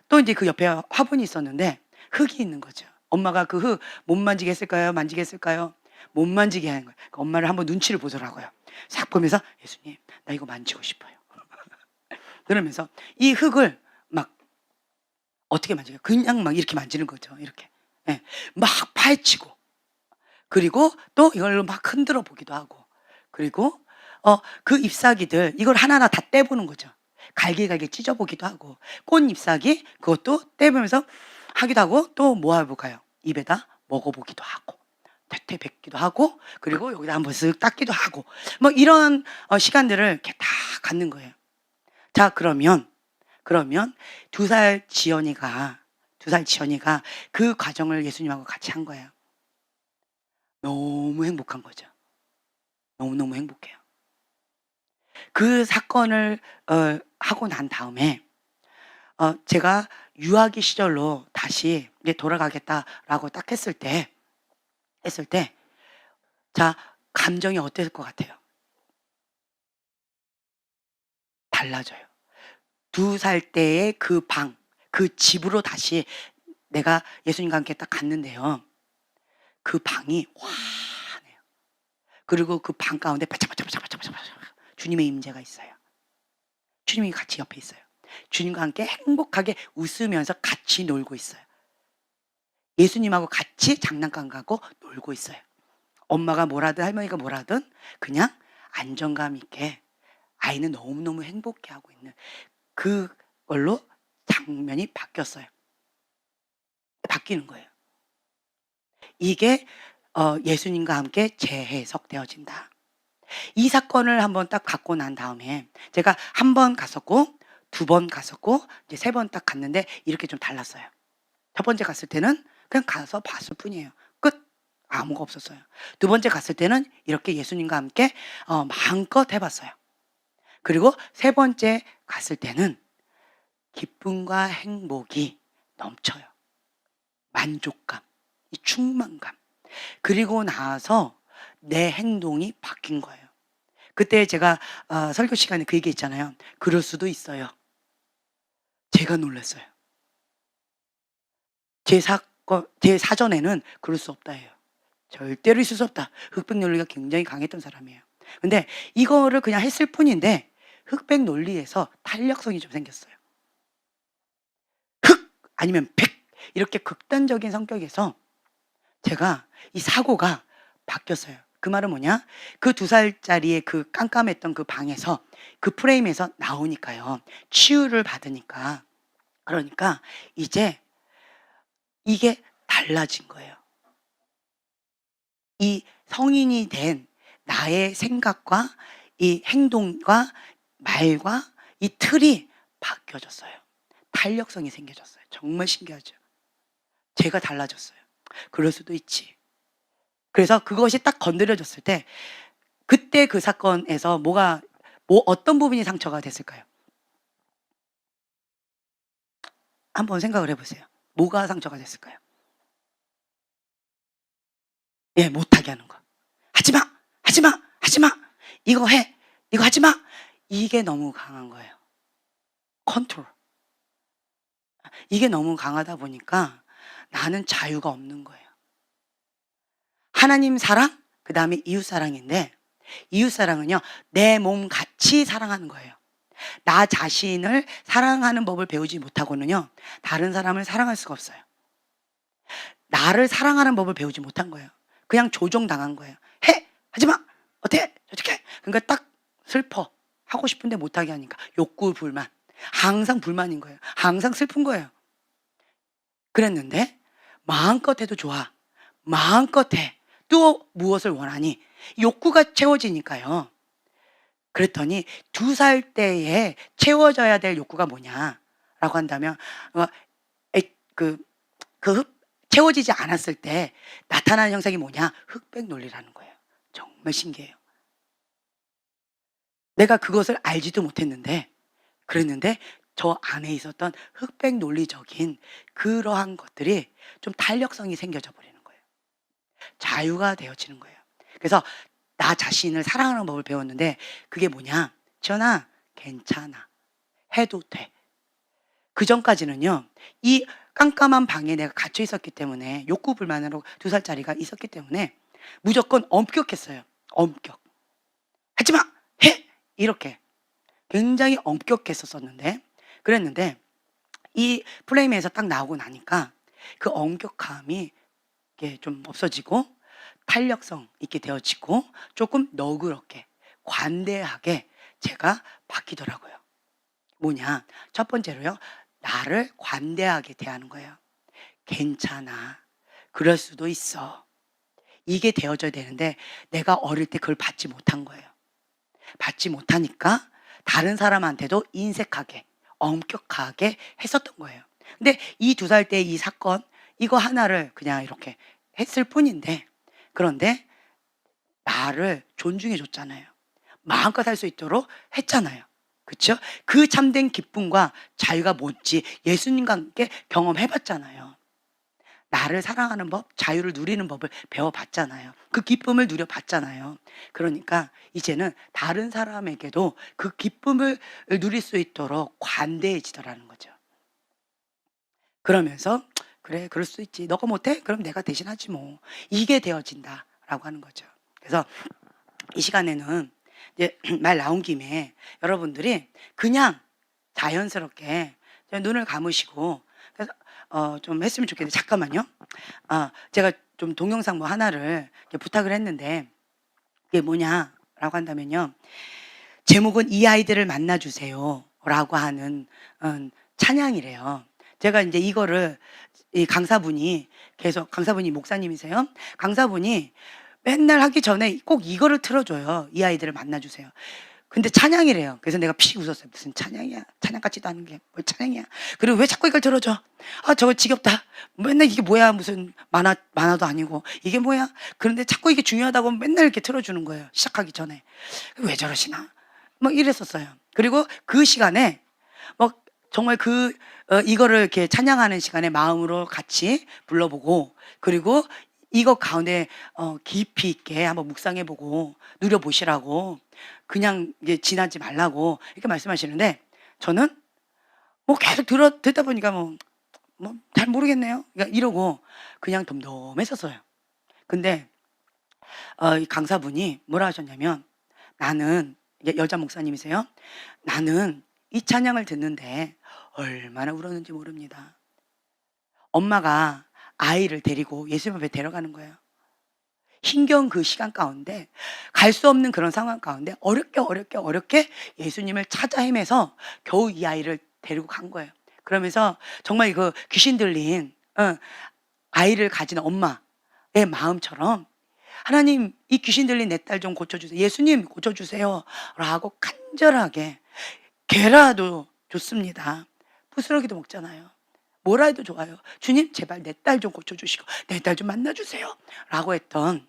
또 이제 그 옆에 화분이 있었는데 흙이 있는 거죠. 엄마가 그 흙 못 만지게 했을까요? 만지게 했을까요? 못 만지게 하는 거예요. 그 엄마를 한번 눈치를 보더라고요. 싹 보면서 예수님 나 이거 만지고 싶어요. 그러면서 이 흙을 막 어떻게 만져요? 그냥 막 이렇게 만지는 거죠. 이렇게. 예. 막 파헤치고 그리고 또 이걸로 막 흔들어 보기도 하고 그리고 그 잎사귀들 이걸 하나하나 다 떼보는 거죠. 갈기갈기 찢어 보기도 하고 꽃 잎사귀 그것도 떼보면서 하기도 하고 또 뭐 해볼까요? 입에다 먹어보기도 하고 퇴퇴 뱉기도 하고 그리고 여기다 한번 쓱 닦기도 하고 뭐 이런 시간들을 이렇게 다 갖는 거예요. 자 그러면 2살 지연이가 그 과정을 예수님하고 같이 한 거예요. 너무 행복한 거죠. 너무너무 행복해요. 그 사건을 하고 난 다음에 제가 유아기 시절로 다시 이제 돌아가겠다라고 딱 했을 때 자 감정이 어땠을 것 같아요? 달라져요. 2살 때의 그 방, 그 집으로 다시 내가 예수님과 함께 딱 갔는데요. 그 방이 환해요. 그리고 그 방 가운데 바짝바짝바짝바짝바짝 주님의 임재가 있어요. 주님이 같이 옆에 있어요. 주님과 함께 행복하게 웃으면서 같이 놀고 있어요. 예수님하고 같이 장난감 가고 놀고 있어요. 엄마가 뭐라든 할머니가 뭐라든 그냥 안정감 있게 아이는 너무너무 행복해하고 있는 그걸로 장면이 바뀌었어요. 바뀌는 거예요. 이게 예수님과 함께 재해석되어진다. 이 사건을 한번 딱 갖고 난 다음에 제가 한 번 갔었고 2번 갔었고 이제 3번 딱 갔는데 이렇게 좀 달랐어요. 첫 번째 갔을 때는 그냥 가서 봤을 뿐이에요. 끝. 아무거 없었어요. 2번째 갔을 때는 이렇게 예수님과 함께 마음껏 해봤어요. 그리고 3번째 갔을 때는 기쁨과 행복이 넘쳐요. 만족감, 이 충만감. 그리고 나서 내 행동이 바뀐 거예요. 그때 제가 설교 시간에 그 얘기했잖아요. 그럴 수도 있어요. 제가 놀랐어요. 제 제 사전에는 그럴 수 없다 해요. 절대로 있을 수 없다. 흑백 논리가 굉장히 강했던 사람이에요. 근데 이거를 그냥 했을 뿐인데 흑백 논리에서 탄력성이 좀 생겼어요. 흑 아니면 백 이렇게 극단적인 성격에서 제가 이 사고가 바뀌었어요. 그 말은 뭐냐? 그 2살짜리의 그 깜깜했던 그 방에서 그 프레임에서 나오니까요. 치유를 받으니까. 그러니까 이제 이게 달라진 거예요. 이 성인이 된 나의 생각과 이 행동과 말과 이 틀이 바뀌어졌어요. 탄력성이 생겨졌어요. 정말 신기하죠. 제가 달라졌어요. 그럴 수도 있지. 그래서 그것이 딱 건드려졌을 때 그때 그 사건에서 어떤 부분이 상처가 됐을까요? 한번 생각을 해보세요. 뭐가 상처가 됐을까요? 예, 못하게 하는 거. 하지 마! 하지 마! 하지 마! 이거 해! 이거 하지 마! 이게 너무 강한 거예요. 컨트롤. 이게 너무 강하다 보니까 나는 자유가 없는 거예요. 하나님 사랑, 그 다음에 이웃 사랑인데 이웃 사랑은요, 내 몸 같이 사랑하는 거예요. 나 자신을 사랑하는 법을 배우지 못하고는요, 다른 사람을 사랑할 수가 없어요. 나를 사랑하는 법을 배우지 못한 거예요. 그냥 조종당한 거예요. 해! 하지 마! 어때? 어떻게? 그러니까 딱 슬퍼. 하고 싶은데 못하게 하니까. 욕구, 불만. 항상 불만인 거예요. 항상 슬픈 거예요. 그랬는데 마음껏 해도 좋아. 마음껏 해. 또 무엇을 원하니? 욕구가 채워지니까요. 그랬더니 2살 때에 채워져야 될 욕구가 뭐냐라고 한다면 채워지지 않았을 때 나타나는 형상이 뭐냐? 흑백 논리라는 거예요. 정말 신기해요. 내가 그것을 알지도 못했는데 그랬는데 저 안에 있었던 흑백 논리적인 그러한 것들이 좀 탄력성이 생겨져 버리는 거예요. 자유가 되어지는 거예요. 그래서 나 자신을 사랑하는 법을 배웠는데 그게 뭐냐? 지연아, 괜찮아. 해도 돼. 그 전까지는요, 이 깜깜한 방에 내가 갇혀 있었기 때문에 욕구 불만으로 2살짜리가 있었기 때문에 무조건 엄격했어요. 엄격. 하지 마! 해! 이렇게. 굉장히 엄격했었었는데 그랬는데 이 프레임에서 딱 나오고 나니까 그 엄격함이 이게 좀 없어지고 탄력성 있게 되어지고 조금 너그럽게 관대하게 제가 바뀌더라고요. 뭐냐? 첫 번째로요. 나를 관대하게 대하는 거예요. 괜찮아. 그럴 수도 있어. 이게 되어져야 되는데 내가 어릴 때 그걸 받지 못한 거예요. 받지 못하니까 다른 사람한테도 인색하게 엄격하게 했었던 거예요. 근데 이 2살 때 이 사건 이거 하나를 그냥 이렇게 했을 뿐인데 그런데 나를 존중해 줬잖아요. 마음껏 할 수 있도록 했잖아요. 그렇죠? 그 참된 기쁨과 자유가 뭔지 예수님과 함께 경험해 봤잖아요. 나를 사랑하는 법, 자유를 누리는 법을 배워봤잖아요. 그 기쁨을 누려봤잖아요. 그러니까 이제는 다른 사람에게도 그 기쁨을 누릴 수 있도록 관대해지더라는 거죠. 그러면서 그래, 그럴 수 있지. 너가 못해? 그럼 내가 대신하지 뭐. 이게 되어진다라고 하는 거죠. 그래서 이 시간에는 이제 말 나온 김에 여러분들이 그냥 자연스럽게 눈을 감으시고 그래서 좀 했으면 좋겠는데 잠깐만요. 제가 좀 동영상 뭐 하나를 부탁을 했는데 그게 뭐냐라고 한다면요. 제목은 이 아이들을 만나주세요라고 하는 찬양이래요. 제가 이제 이거를 이 강사분이 목사님이세요. 강사분이 맨날 하기 전에 꼭 이거를 틀어줘요. 이 아이들을 만나주세요. 근데 찬양이래요. 그래서 내가 피 웃었어요. 무슨 찬양이야? 찬양 같지도 않은 게 뭘 찬양이야? 그리고 왜 자꾸 이걸 들어줘? 저거 지겹다. 맨날 이게 뭐야? 무슨 만화도 아니고 이게 뭐야? 그런데 자꾸 이게 중요하다고 맨날 이렇게 틀어주는 거예요. 시작하기 전에 왜 저러시나? 막 이랬었어요. 그리고 그 시간에 막 정말 이거를 이렇게 찬양하는 시간에 마음으로 같이 불러보고 그리고 이거 가운데 깊이 있게 한번 묵상해보고 누려보시라고 그냥 이게 지나지 말라고 이렇게 말씀하시는데 저는 뭐 계속 듣다 보니까 뭐 뭐 잘 모르겠네요. 그러니까 이러고 그냥 덤덤했었어요. 근데 이 강사분이 뭐라 하셨냐면, 나는, 이게 여자 목사님이세요. 나는 이 찬양을 듣는데 얼마나 울었는지 모릅니다. 엄마가 아이를 데리고 예수님 앞에 데려가는 거예요. 힘겨운 그 시간 가운데, 갈 수 없는 그런 상황 가운데 어렵게 예수님을 찾아 헤매서 겨우 이 아이를 데리고 간 거예요. 그러면서 정말 그 귀신 들린 아이를 가진 엄마의 마음처럼, 하나님, 이 귀신 들린 내 딸 좀 고쳐주세요. 예수님 고쳐주세요 라고 간절하게, 개라도 좋습니다. 부스러기도 먹잖아요. 뭐라 해도 좋아요. 주님, 제발 내 딸 좀 고쳐주시고 내 딸 좀 만나주세요 라고 했던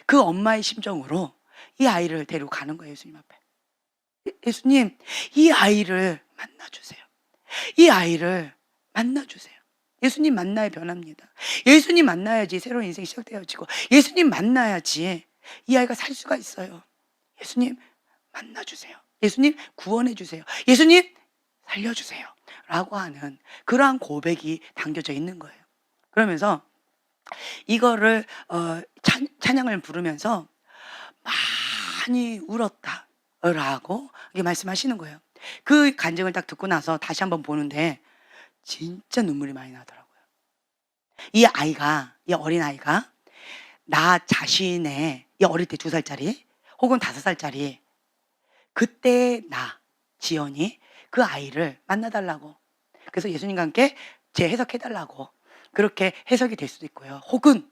그 엄마의 심정으로 이 아이를 데리고 가는 거예요. 예수님 앞에. 예수님, 이 아이를 만나주세요. 이 아이를 만나주세요. 예수님 만나야 변합니다. 예수님 만나야지 새로운 인생이 시작되어지고, 예수님 만나야지 이 아이가 살 수가 있어요. 예수님 만나주세요. 예수님 구원해 주세요. 예수님 살려주세요 라고 하는 그러한 고백이 담겨져 있는 거예요. 그러면서 이거를 찬양을 부르면서 많이 울었다 라고 말씀하시는 거예요. 그 간증을 딱 듣고 나서 다시 한번 보는데 진짜 눈물이 많이 나더라고요. 이 아이가, 이 어린아이가 나 자신의, 이 어릴 때 2살짜리 혹은 5살짜리 그때 나 지연이 그 아이를 만나달라고, 그래서 예수님과 함께 재해석해달라고 그렇게 해석이 될 수도 있고요. 혹은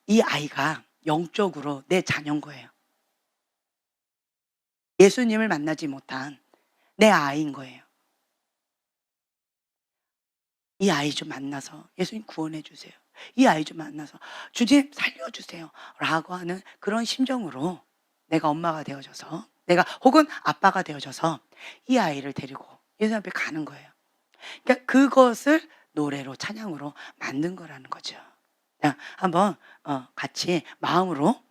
이 아이가 영적으로 내 자녀인 거예요. 예수님을 만나지 못한 내 아이인 거예요. 이 아이 좀 만나서 예수님 구원해 주세요. 이 아이 좀 만나서 주님 살려주세요 라고 하는 그런 심정으로 내가 엄마가 되어져서, 내가 혹은 아빠가 되어져서 이 아이를 데리고 예수님 앞에 가는 거예요. 그러니까 그것을 노래로, 찬양으로 만든 거라는 거죠. 자, 한번 같이 마음으로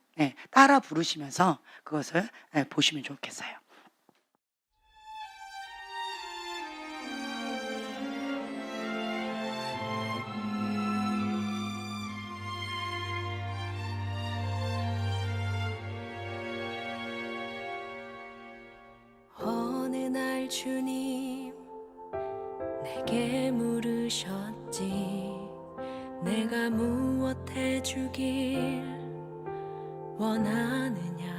따라 부르시면서 그것을 보시면 좋겠어요. 어느 날 주님 내게 물으셨지, 내가 무엇 해주길 원하느냐.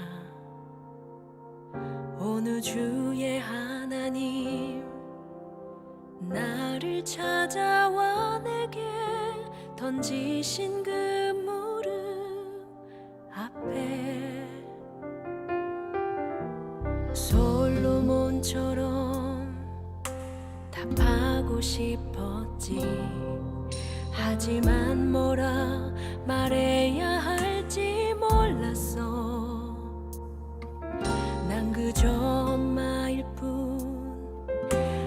어느 주의 하나님 나를 찾아와 내게 던지신 그 무릎 앞에, 솔로몬처럼 답하고 싶었지. 하지만 뭐라 말해야 할지 몰랐어. 난 그저 엄마일 뿐,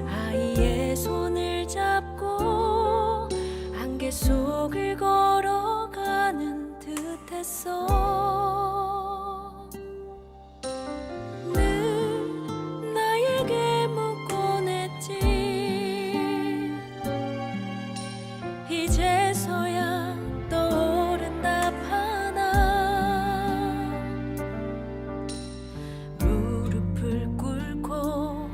아이의 손을 잡고 안개 속을 걸어가는 듯했어. 이제서야 떠오른 답 하나. 무릎을 꿇고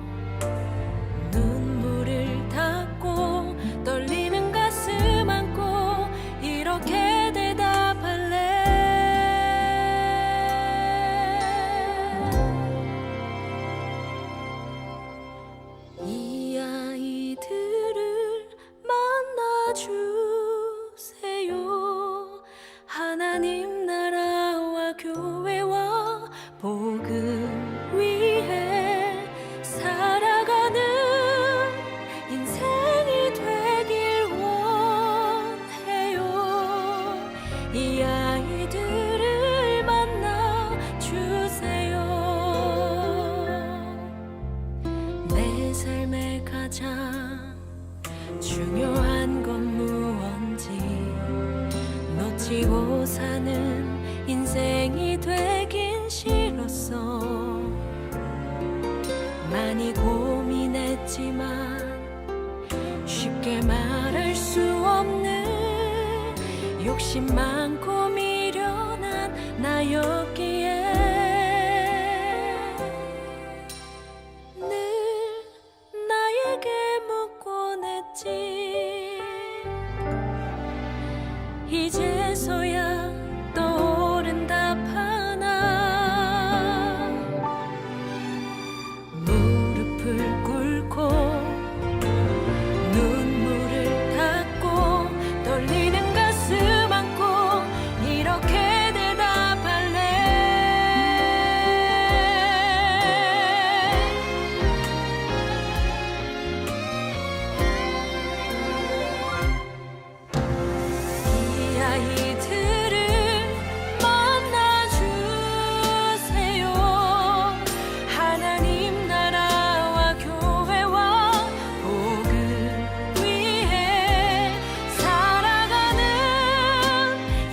눈물을 닦고 떨리는 가슴 안고 이렇게 대답할래. 이 아이들을 만나주 하나님 나라와 교회와 복음 위해 살아가는 인생이 되길 원해요. 이 아이들을 만나 주세요. 내 삶의 가장 중요한 건 무언지 놓치고 사는 인생이 되긴 싫었어. 많이 고민했지만 쉽게 말할 수 없는 욕심 많고 미련한 나였기에 늘 나에게 묻곤 했지. 이제서야 떠오른 답 하나. 무릎을 꿇고 눈물을 닦고 떨리는 가슴 안고 이렇게 대답할래. 이 아이들을 만나주세요. 하나님 나라와 교회와 복을 위해 살아가는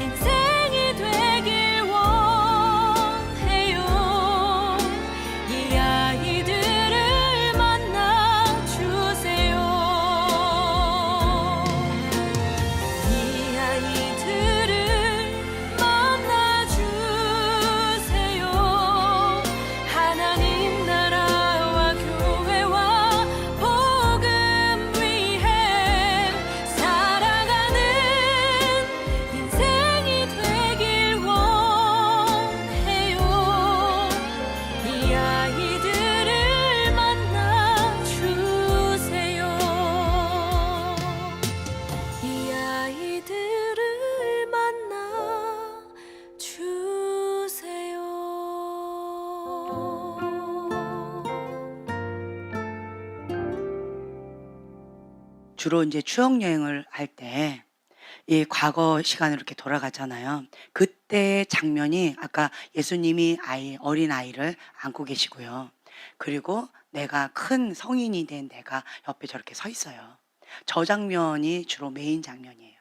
인생이 되길 원해요. 이 아이들을 만나주세요. 이 아이들을 만나주세요. 하나님 나라와 교회와 복음 위해 살아가는 인생이 되길 원해요. 이 아이들을 만나주세요. 이 아이들을 만나주세요. 주로 이제 추억 여행을 할 때 이 과거 시간으로 이렇게 돌아가잖아요. 그때의 장면이 아까 예수님이 어린 아이를 안고 계시고요. 그리고 내가 큰 성인이 된 내가 옆에 저렇게 서 있어요. 저 장면이 주로 메인 장면이에요.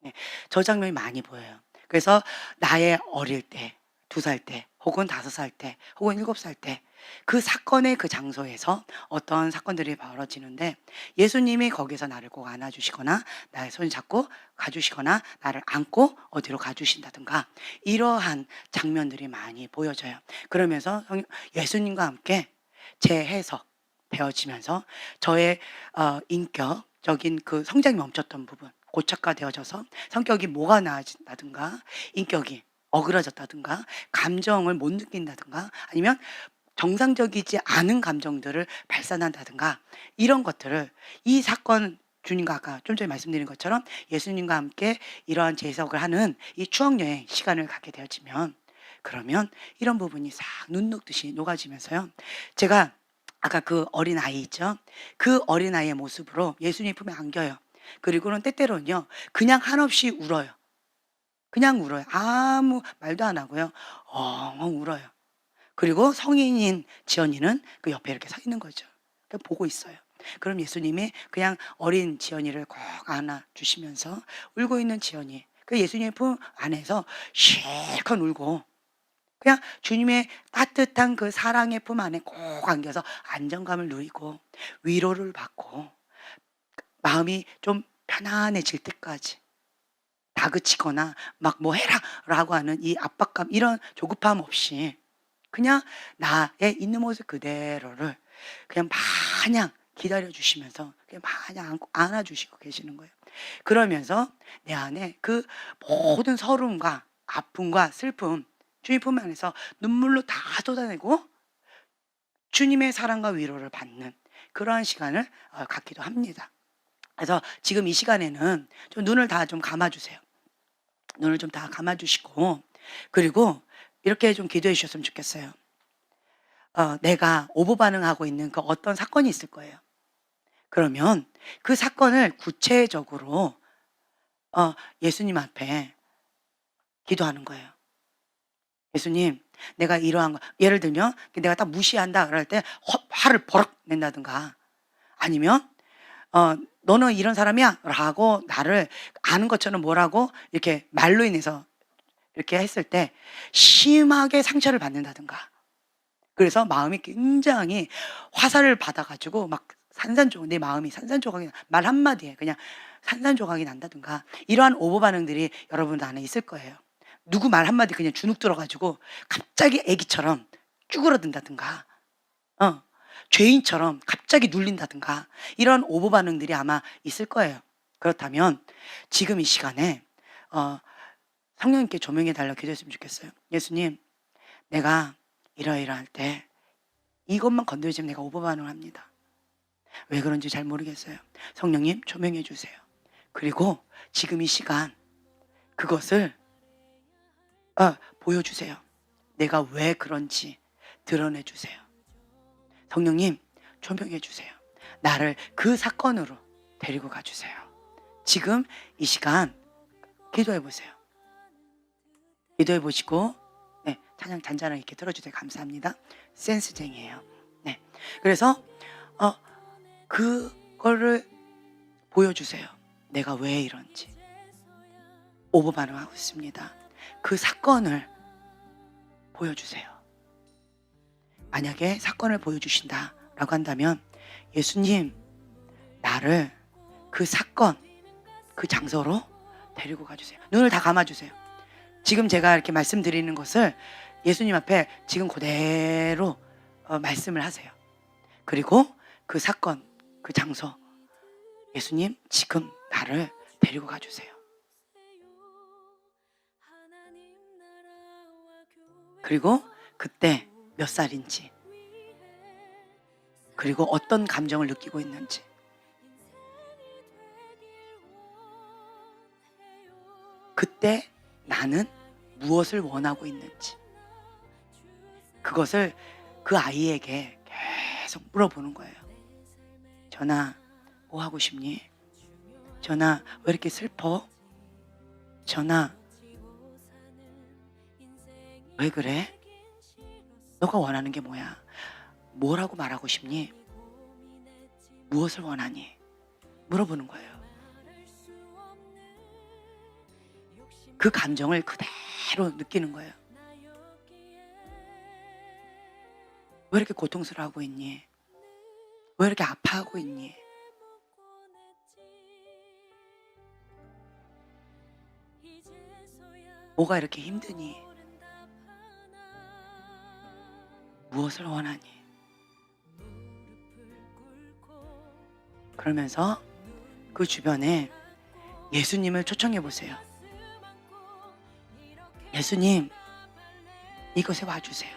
네, 저 장면이 많이 보여요. 그래서 나의 어릴 때, 2살 때, 혹은 5살 때, 혹은 7살 때, 그 사건의 그 장소에서 어떤 사건들이 벌어지는데 예수님이 거기서 나를 꼭 안아주시거나 나의 손을 잡고 가주시거나 나를 안고 어디로 가주신다든가 이러한 장면들이 많이 보여져요. 그러면서 예수님과 함께 재해석 되어지면서 저의 인격적인 그 성장이 멈췄던 부분 고착화되어져서 성격이 뭐가 나아진다든가 인격이 어그러졌다든가 감정을 못 느낀다든가 아니면 정상적이지 않은 감정들을 발산한다든가 이런 것들을 이 사건 주님과 아까 좀 전에 말씀드린 것처럼 예수님과 함께 이러한 재해석을 하는 이 추억여행 시간을 갖게 되어지면 그러면 이런 부분이 싹 눈 녹듯이 녹아지면서요. 제가 아까 그 어린아이 있죠? 그 어린아이의 모습으로 예수님 품에 안겨요. 그리고는 때때로는요. 그냥 한없이 울어요. 그냥 울어요. 아무 말도 안 하고요. 엉엉 울어요. 그리고 성인인 지연이는 그 옆에 이렇게 서 있는 거죠. 보고 있어요. 그럼 예수님이 그냥 어린 지연이를 꼭 안아주시면서 울고 있는 지연이 그 예수님의 품 안에서 실컷 울고 그냥 주님의 따뜻한 그 사랑의 품 안에 꼭 안겨서 안정감을 누리고 위로를 받고 마음이 좀 편안해질 때까지 다그치거나 막 뭐 해라 라고 하는 이 압박감 이런 조급함 없이 그냥 나의 있는 모습 그대로를 그냥 마냥 기다려 주시면서 그냥 마냥 안아 주시고 계시는 거예요. 그러면서 내 안에 그 모든 서름과 아픔과 슬픔 주님 품 안에서 눈물로 다 쏟아내고 주님의 사랑과 위로를 받는 그러한 시간을 갖기도 합니다. 그래서 지금 이 시간에는 좀 눈을 다 좀 감아 주세요. 눈을 좀 다 감아 주시고 그리고 이렇게 좀 기도해 주셨으면 좋겠어요. 내가 오버 반응하고 있는 그 어떤 사건이 있을 거예요. 그러면 그 사건을 구체적으로 예수님 앞에 기도하는 거예요. 예수님, 내가 이러한 거 예를 들면 내가 딱 무시한다 그럴 때 화를 버럭 낸다든가 아니면 너는 이런 사람이야 라고 나를 아는 것처럼 뭐라고 이렇게 말로 인해서 이렇게 했을 때 심하게 상처를 받는다든가 그래서 마음이 굉장히 화살을 받아가지고 막 산산조각, 내 마음이 산산조각이 말 한마디에 그냥 산산조각이 난다든가 이러한 오버 반응들이 여러분 안에 있을 거예요. 누구 말 한마디 그냥 주눅 들어가지고 갑자기 애기처럼 쭈그러든다든가 죄인처럼 갑자기 눌린다든가 이런 오버 반응들이 아마 있을 거예요. 그렇다면 지금 이 시간에 성령님께 조명해 달라고 기도했으면 좋겠어요. 예수님, 내가 이러이러할 때 이것만 건드리지면 내가 오버 반응을 합니다. 왜 그런지 잘 모르겠어요. 성령님 조명해 주세요. 그리고 지금 이 시간 그것을 보여주세요. 내가 왜 그런지 드러내 주세요. 성령님 조명해 주세요. 나를 그 사건으로 데리고 가주세요. 지금 이 시간 기도해 보세요. 기도해 보시고 찬양 잔잔하게 이렇게 들어주세요. 감사합니다. 센스쟁이에요. 네, 그래서 그거를 보여주세요. 내가 왜 이런지 오버 반응하고 있습니다. 그 사건을 보여주세요. 만약에 사건을 보여주신다라고 한다면 예수님, 나를 그 사건, 그 장소로 데리고 가주세요. 눈을 다 감아주세요. 지금 제가 이렇게 말씀드리는 것을 예수님 앞에 지금 그대로 말씀을 하세요. 그리고 그 사건, 그 장소, 예수님 지금 나를 데리고 가주세요. 그리고 그때 몇 살인지, 그리고 어떤 감정을 느끼고 있는지, 그때 나는 무엇을 원하고 있는지, 그것을 그 아이에게 계속 물어보는 거예요. 전아, 뭐 하고 싶니? 전아, 왜 이렇게 슬퍼? 전아, 왜 그래? 너가 원하는 게 뭐야? 뭐라고 말하고 싶니? 무엇을 원하니? 물어보는 거예요. 그 감정을 그대로 느끼는 거예요. 왜 이렇게 고통스러워하고 있니? 왜 이렇게 아파하고 있니? 뭐가 이렇게 힘드니? 무엇을 원하니? 그러면서 그 주변에 예수님을 초청해 보세요. 예수님, 이곳에 와주세요.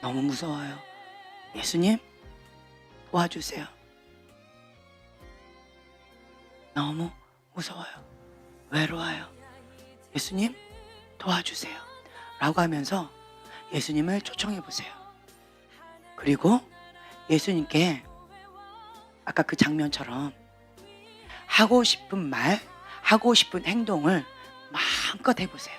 너무 무서워요. 예수님, 도와주세요. 너무 무서워요. 외로워요. 예수님, 도와주세요. 라고 하면서 예수님을 초청해 보세요. 그리고 예수님께 아까 그 장면처럼 하고 싶은 말, 하고 싶은 행동을 마음껏 해보세요.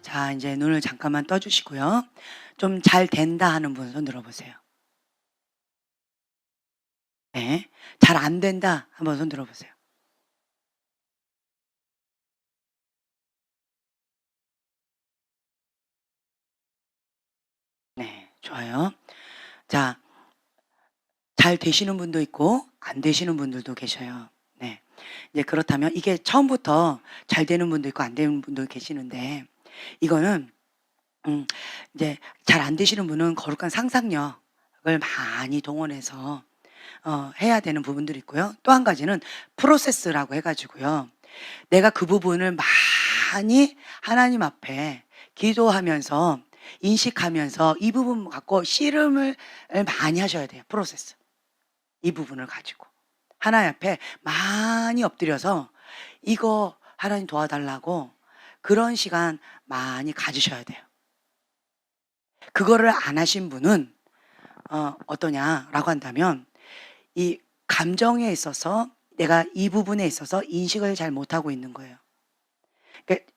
자, 이제 눈을 잠깐만 떠주시고요. 좀 잘 된다 하는 분 손 들어보세요. 네, 잘 안 된다 한번 손 들어보세요. 네, 좋아요. 자, 잘 되시는 분도 있고 안 되시는 분들도 계셔요. 네, 이제 그렇다면 이게 처음부터 잘 되는 분도 있고 안 되는 분도 계시는데 이거는 이제 잘 안 되시는 분은 거룩한 상상력을 많이 동원해서 해야 되는 부분들이 있고요. 또 한 가지는 프로세스라고 해가지고요. 내가 그 부분을 많이 하나님 앞에 기도하면서 인식하면서 이 부분 갖고 씨름을 많이 하셔야 돼요. 프로세스. 이 부분을 가지고 하나님 앞에 많이 엎드려서 이거 하나님 도와달라고 그런 시간 많이 가지셔야 돼요. 그거를 안 하신 분은 어떠냐라고 한다면 이 감정에 있어서 내가 이 부분에 있어서 인식을 잘 못하고 있는 거예요. 그러니까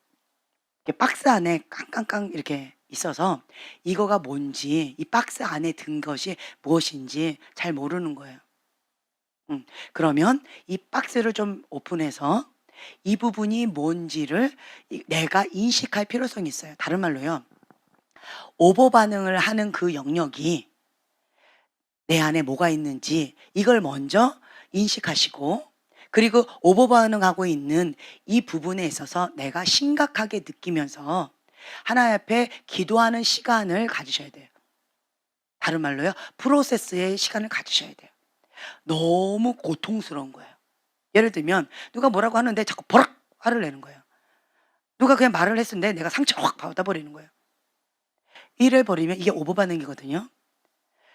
이렇게 박스 안에 깡깡깡 이렇게 있어서 이거가 뭔지 이 박스 안에 든 것이 무엇인지 잘 모르는 거예요. 그러면 이 박스를 좀 오픈해서 이 부분이 뭔지를 내가 인식할 필요성이 있어요. 다른 말로요. 오버 반응을 하는 그 영역이 내 안에 뭐가 있는지 이걸 먼저 인식하시고 그리고 오버 반응하고 있는 이 부분에 있어서 내가 심각하게 느끼면서 하나님 앞에 기도하는 시간을 가지셔야 돼요. 다른 말로요. 프로세스의 시간을 가지셔야 돼요. 너무 고통스러운 거예요. 예를 들면 누가 뭐라고 하는데 자꾸 버럭 화를 내는 거예요. 누가 그냥 말을 했는데 내가 상처를 확 받아버리는 거예요. 이래 버리면 이게 오버 반응이거든요.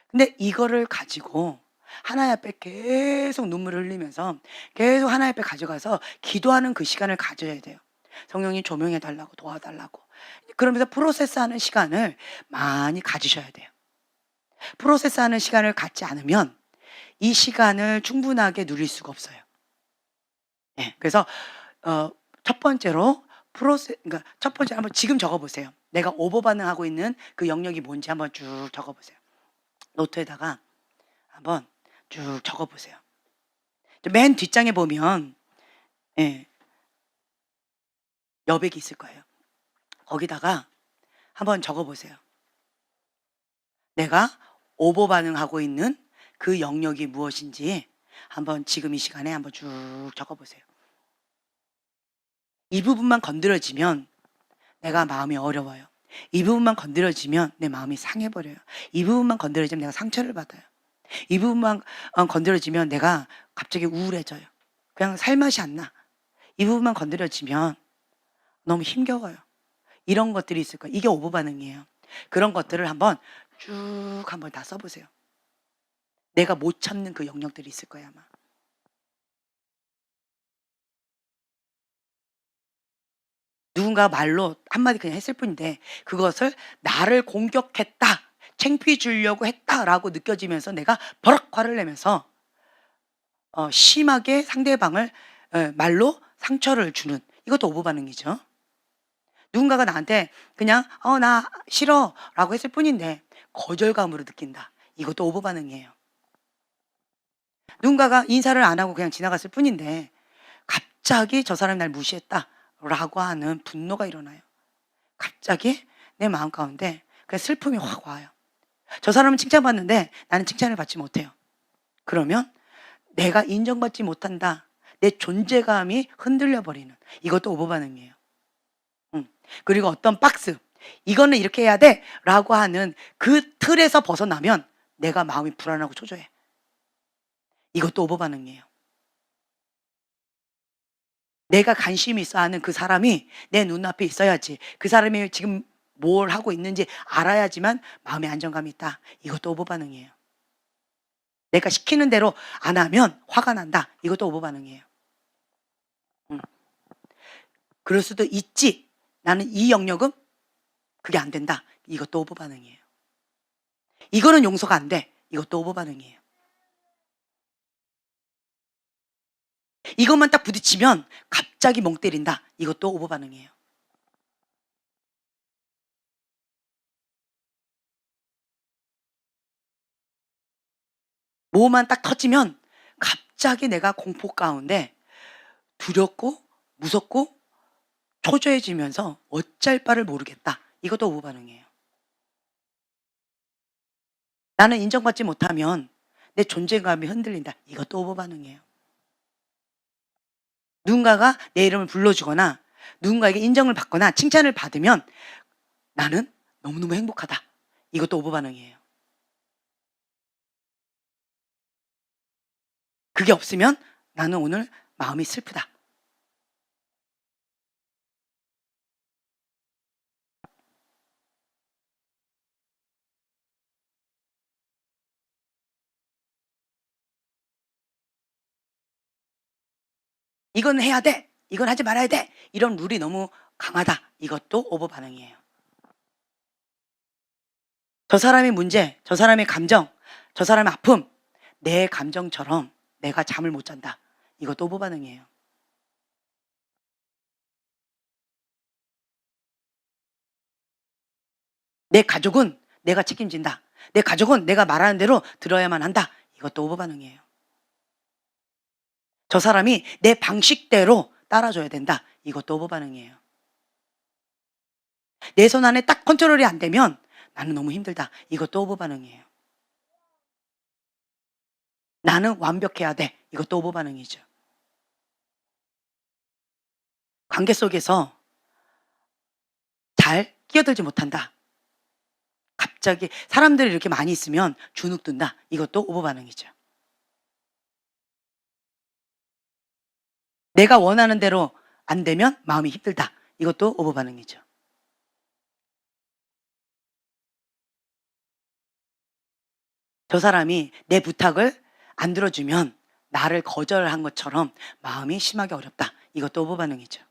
근데 이거를 가지고 하나님 앞에 계속 눈물을 흘리면서 계속 하나님 앞에 가져가서 기도하는 그 시간을 가져야 돼요. 성령님 조명해 달라고 도와달라고. 그러면서 프로세스하는 시간을 많이 가지셔야 돼요. 프로세스하는 시간을 갖지 않으면 이 시간을 충분하게 누릴 수가 없어요. 네, 그래서 첫 번째로 그러니까 첫 번째 한번 지금 적어보세요. 내가 오버 반응하고 있는 그 영역이 뭔지 한번 쭉 적어보세요. 노트에다가 한번 쭉 적어보세요. 맨 뒷장에 보면 여백이 있을 거예요. 거기다가 한번 적어보세요. 내가 오버 반응하고 있는 그 영역이 무엇인지 한번 지금 이 시간에 한번 쭉 적어보세요. 이 부분만 건드려지면 내가 마음이 어려워요. 이 부분만 건드려지면 내 마음이 상해버려요. 이 부분만 건드려지면 내가 상처를 받아요. 이 부분만 건드려지면 내가 갑자기 우울해져요. 그냥 살맛이 안 나. 이 부분만 건드려지면 너무 힘겨워요. 이런 것들이 있을 거예요. 이게 오버 반응이에요. 그런 것들을 한번 쭉 한번 다 써보세요. 내가 못 참는 그 영역들이 있을 거예요 아마. 누군가 말로 한마디 그냥 했을 뿐인데 그것을 나를 공격했다, 창피해 주려고 했다라고 느껴지면서 내가 버럭 화를 내면서 심하게 상대방을 말로 상처를 주는 이것도 오버 반응이죠. 누군가가 나한테 그냥 나 싫어라고 했을 뿐인데 거절감으로 느낀다. 이것도 오버 반응이에요. 누군가가 인사를 안 하고 그냥 지나갔을 뿐인데 갑자기 저 사람이 날 무시했다라고 하는 분노가 일어나요. 갑자기 내 마음 가운데 그 슬픔이 확 와요. 저 사람은 칭찬받는데 나는 칭찬을 받지 못해요. 그러면 내가 인정받지 못한다. 내 존재감이 흔들려 버리는 이것도 오버 반응이에요. 그리고 어떤 박스 이거는 이렇게 해야 돼 라고 하는 그 틀에서 벗어나면 내가 마음이 불안하고 초조해. 이것도 오버 반응이에요. 내가 관심이 있어 하는 그 사람이 내 눈앞에 있어야지. 그 사람이 지금 뭘 하고 있는지 알아야지만 마음의 안정감이 있다. 이것도 오버 반응이에요. 내가 시키는 대로 안 하면 화가 난다. 이것도 오버 반응이에요. 그럴 수도 있지. 나는 이 영역은 그게 안 된다. 이것도 오버 반응이에요. 이거는 용서가 안 돼. 이것도 오버 반응이에요. 이것만 딱 부딪히면 갑자기 멍 때린다. 이것도 오버 반응이에요. 뭐만 딱 터지면 갑자기 내가 공포 가운데 두렵고 무섭고 초조해지면서 어쩔 바를 모르겠다. 이것도 오버 반응이에요. 나는 인정받지 못하면 내 존재감이 흔들린다. 이것도 오버 반응이에요. 누군가가 내 이름을 불러주거나 누군가에게 인정을 받거나 칭찬을 받으면 나는 너무너무 행복하다. 이것도 오버 반응이에요. 그게 없으면 나는 오늘 마음이 슬프다. 이건 해야 돼. 이건 하지 말아야 돼. 이런 룰이 너무 강하다. 이것도 오버 반응이에요. 저 사람의 문제, 저 사람의 감정, 저 사람의 아픔, 내 감정처럼 내가 잠을 못 잔다. 이것도 오버 반응이에요. 내 가족은 내가 책임진다. 내 가족은 내가 말하는 대로 들어야만 한다. 이것도 오버 반응이에요. 저 사람이 내 방식대로 따라줘야 된다. 이것도 오버 반응이에요. 내 손 안에 딱 컨트롤이 안 되면 나는 너무 힘들다. 이것도 오버 반응이에요. 나는 완벽해야 돼. 이것도 오버 반응이죠. 관계 속에서 잘 끼어들지 못한다. 갑자기 사람들이 이렇게 많이 있으면 주눅 든다. 이것도 오버 반응이죠. 내가 원하는 대로 안 되면 마음이 힘들다. 이것도 오버 반응이죠. 저 사람이 내 부탁을 안 들어주면 나를 거절한 것처럼 마음이 심하게 어렵다. 이것도 오버 반응이죠.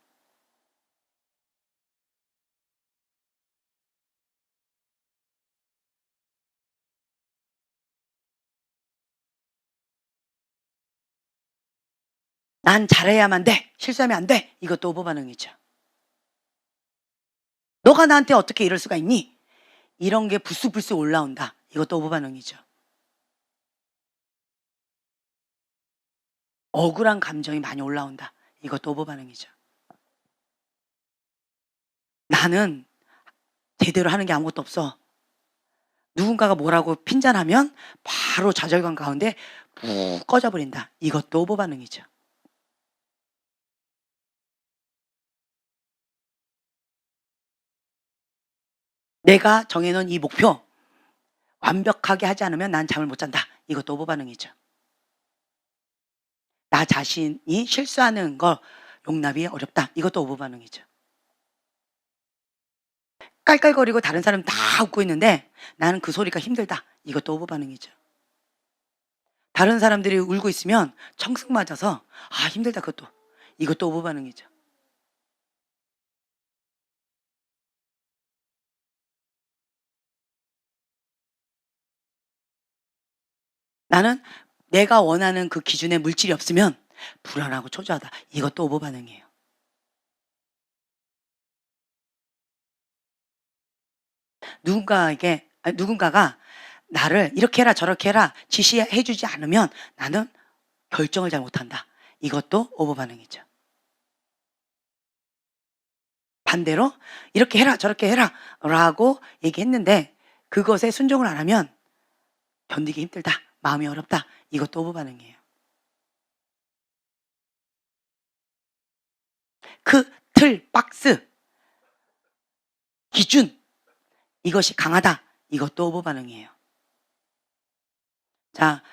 난 잘해야만 돼. 실수하면 안 돼. 이것도 오버 반응이죠. 너가 나한테 어떻게 이럴 수가 있니? 이런 게 불쑥불쑥 올라온다. 이것도 오버 반응이죠. 억울한 감정이 많이 올라온다. 이것도 오버 반응이죠. 나는 제대로 하는 게 아무것도 없어. 누군가가 뭐라고 핀잔하면 바로 좌절감 가운데 푹 꺼져버린다. 이것도 오버 반응이죠. 내가 정해놓은 이 목표 완벽하게 하지 않으면 난 잠을 못 잔다. 이것도 오버 반응이죠. 나 자신이 실수하는 거 용납이 어렵다. 이것도 오버 반응이죠. 깔깔거리고 다른 사람 다 웃고 있는데 나는 그 소리가 힘들다. 이것도 오버 반응이죠. 다른 사람들이 울고 있으면 청승 맞아서 힘들다. 그것도. 이것도 오버 반응이죠. 나는 내가 원하는 그 기준의 물질이 없으면 불안하고 초조하다. 이것도 오버 반응이에요. 누군가가 나를 이렇게 해라 저렇게 해라 지시해 주지 않으면 나는 결정을 잘 못한다. 이것도 오버 반응이죠. 반대로 이렇게 해라 저렇게 해라 라고 얘기했는데 그것에 순종을 안 하면 견디기 힘들다. 마음이 어렵다. 이것도 오버 반응이에요. 그 틀, 박스, 기준 이것이 강하다. 이것도 오버 반응이에요. 자,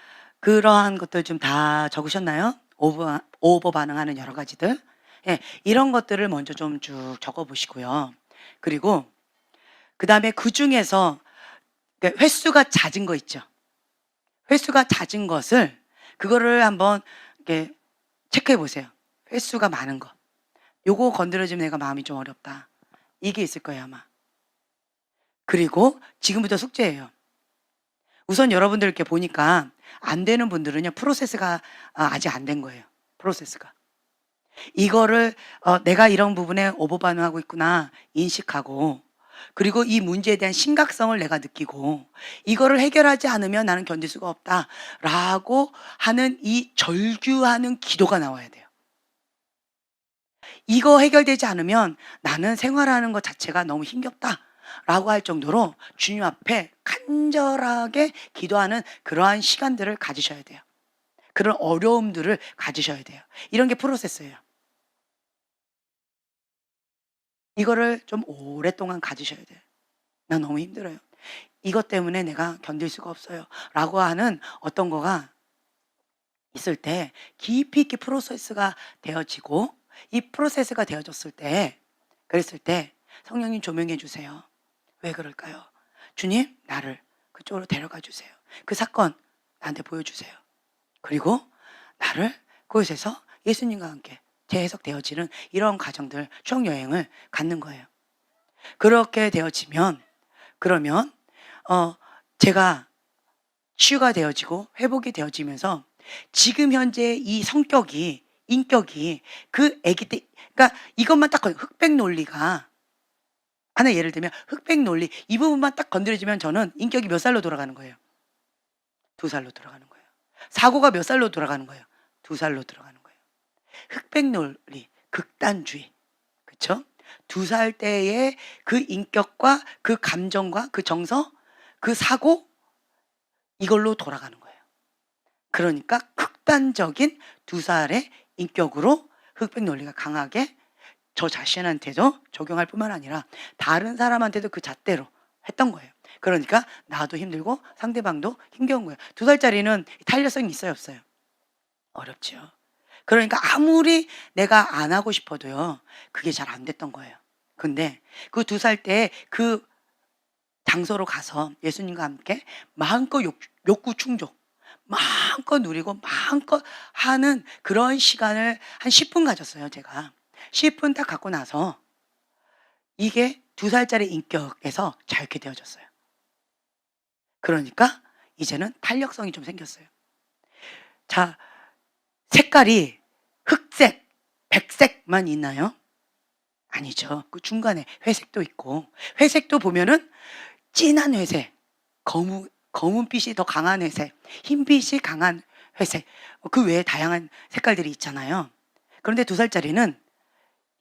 그러한 것들 좀 다 적으셨나요? 오버 반응하는 여러 가지들. 예, 이런 것들을 먼저 좀 쭉 적어 보시고요. 그리고 그 다음에 그 중에서 횟수가 잦은 거 있죠. 횟수가 잦은 것을 그거를 한번 이렇게 체크해 보세요. 횟수가 많은 거. 요거 건드려주면 내가 마음이 좀 어렵다. 이게 있을 거예요 아마. 그리고 지금부터 숙제예요. 우선 여러분들 이렇게 보니까 안 되는 분들은요 프로세스가 아직 안 된 거예요. 프로세스가. 이거를 내가 이런 부분에 오버 반응하고 있구나 인식하고 그리고 이 문제에 대한 심각성을 내가 느끼고 이거를 해결하지 않으면 나는 견딜 수가 없다라고 하는 이 절규하는 기도가 나와야 돼요. 이거 해결되지 않으면 나는 생활하는 것 자체가 너무 힘겹다라고 할 정도로 주님 앞에 간절하게 기도하는 그러한 시간들을 가지셔야 돼요. 그런 어려움들을 가지셔야 돼요. 이런 게 프로세스예요. 이거를 좀 오랫동안 가지셔야 돼요. 나 너무 힘들어요. 이것 때문에 내가 견딜 수가 없어요. 라고 하는 어떤 거가 있을 때 깊이 있게 프로세스가 되어지고 이 프로세스가 되어졌을 때 그랬을 때 성령님 조명해 주세요. 왜 그럴까요? 주님 나를 그쪽으로 데려가 주세요. 그 사건 나한테 보여주세요. 그리고 나를 그곳에서 예수님과 함께 재해석되어지는 이런 과정들, 추억여행을 갖는 거예요. 그렇게 되어지면, 그러면 제가 치유가 되어지고 회복이 되어지면서 지금 현재 이 성격이, 인격이 그 아기 때, 그러니까 이것만 딱 흑백 논리가, 하나 예를 들면 흑백 논리 이 부분만 딱 건드려지면 저는 인격이 몇 살로 돌아가는 거예요? 2살로 돌아가는 거예요. 사고가 몇 살로 돌아가는 거예요? 2살로 들어가는 거예요. 흑백 논리, 극단주의, 그렇죠? 2살 때의 그 인격과 그 감정과 그 정서, 그 사고, 이걸로 돌아가는 거예요. 그러니까 극단적인 2살의 인격으로 흑백 논리가 강하게 저 자신한테도 적용할 뿐만 아니라 다른 사람한테도 그 잣대로 했던 거예요. 그러니까 나도 힘들고 상대방도 힘겨운 거예요. 2살짜리는 탄력성이 있어요, 없어요? 어렵죠. 그러니까 아무리 내가 안 하고 싶어도요, 그게 잘 안 됐던 거예요. 근데 그 2살 때 그 장소로 가서 예수님과 함께 마음껏 욕구 충족, 마음껏 누리고 마음껏 하는 그런 시간을 한 10분 가졌어요, 제가. 10분 딱 갖고 나서 이게 2살짜리 인격에서 자유케 되어졌어요. 그러니까 이제는 탄력성이 좀 생겼어요. 자, 색깔이 흑색, 백색만 있나요? 아니죠. 그 중간에 회색도 있고, 회색도 보면은 진한 회색, 검은빛이 더 강한 회색, 흰빛이 강한 회색, 그 외에 다양한 색깔들이 있잖아요. 그런데 2살짜리는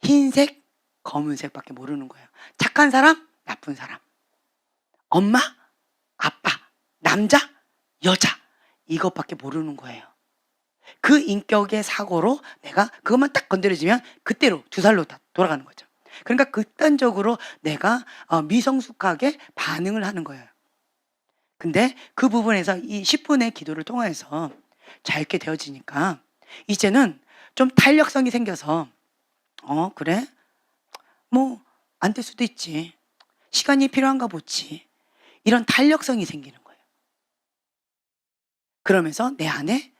흰색, 검은색밖에 모르는 거예요. 착한 사람, 나쁜 사람, 엄마, 아빠, 남자, 여자, 이것밖에 모르는 거예요. 그 인격의 사고로 내가 그것만 딱 건드려지면 그때로 2살로 다 돌아가는 거죠. 그러니까 극단적으로 내가 미성숙하게 반응을 하는 거예요. 근데 그 부분에서 이 10분의 기도를 통해서 자유케 되어지니까 이제는 좀 탄력성이 생겨서 그래? 뭐 안 될 수도 있지. 시간이 필요한가 보지. 이런 탄력성이 생기는 거예요. 그러면서 내 안에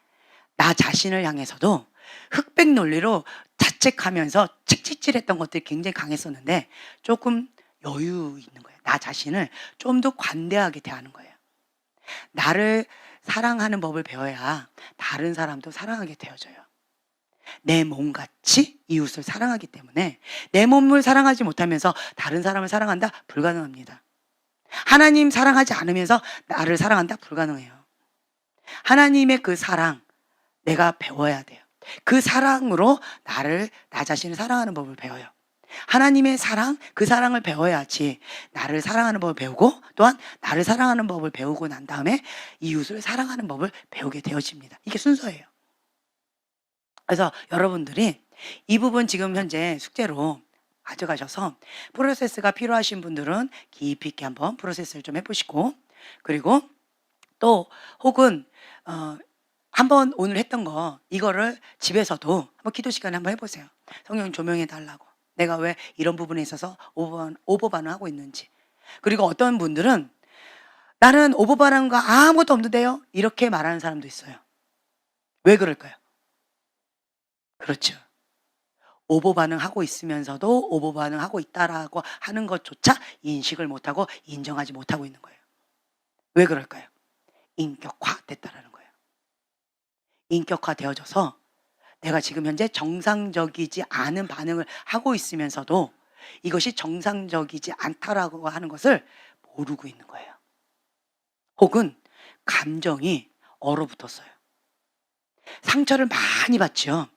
나 자신을 향해서도 흑백 논리로 자책하면서 책찍질했던 것들이 굉장히 강했었는데 조금 여유 있는 거예요. 나 자신을 좀 더 관대하게 대하는 거예요. 나를 사랑하는 법을 배워야 다른 사람도 사랑하게 되어져요. 내 몸같이 이웃을 사랑하기 때문에 내 몸을 사랑하지 못하면서 다른 사람을 사랑한다? 불가능합니다. 하나님 사랑하지 않으면서 나를 사랑한다? 불가능해요. 하나님의 그 사랑 내가 배워야 돼요. 그 사랑으로 나 자신을 사랑하는 법을 배워요. 하나님의 사랑, 그 사랑을 배워야지 나를 사랑하는 법을 배우고 또한 나를 사랑하는 법을 배우고 난 다음에 이웃을 사랑하는 법을 배우게 되어집니다. 이게 순서예요. 그래서 여러분들이 이 부분 지금 현재 숙제로 가져가셔서 프로세스가 필요하신 분들은 깊이 있게 한번 프로세스를 좀 해보시고, 그리고 또 혹은 한번 오늘 했던 거 이거를 집에서도 한번 기도 시간에 한번 해보세요. 성령 조명해 달라고. 내가 왜 이런 부분에 있어서 오버반응 하고 있는지. 그리고 어떤 분들은 나는 오버반응한 거 아무것도 없는데요, 이렇게 말하는 사람도 있어요. 왜 그럴까요? 그렇죠. 오버반응하고 있으면서도 오버반응하고 있다라고 하는 것조차 인식을 못하고 인정하지 못하고 있는 거예요. 왜 그럴까요? 인격화됐다라는 거예요. 인격화되어져서 내가 지금 현재 정상적이지 않은 반응을 하고 있으면서도 이것이 정상적이지 않다라고 하는 것을 모르고 있는 거예요. 혹은 감정이 얼어붙었어요. 상처를 많이 받죠.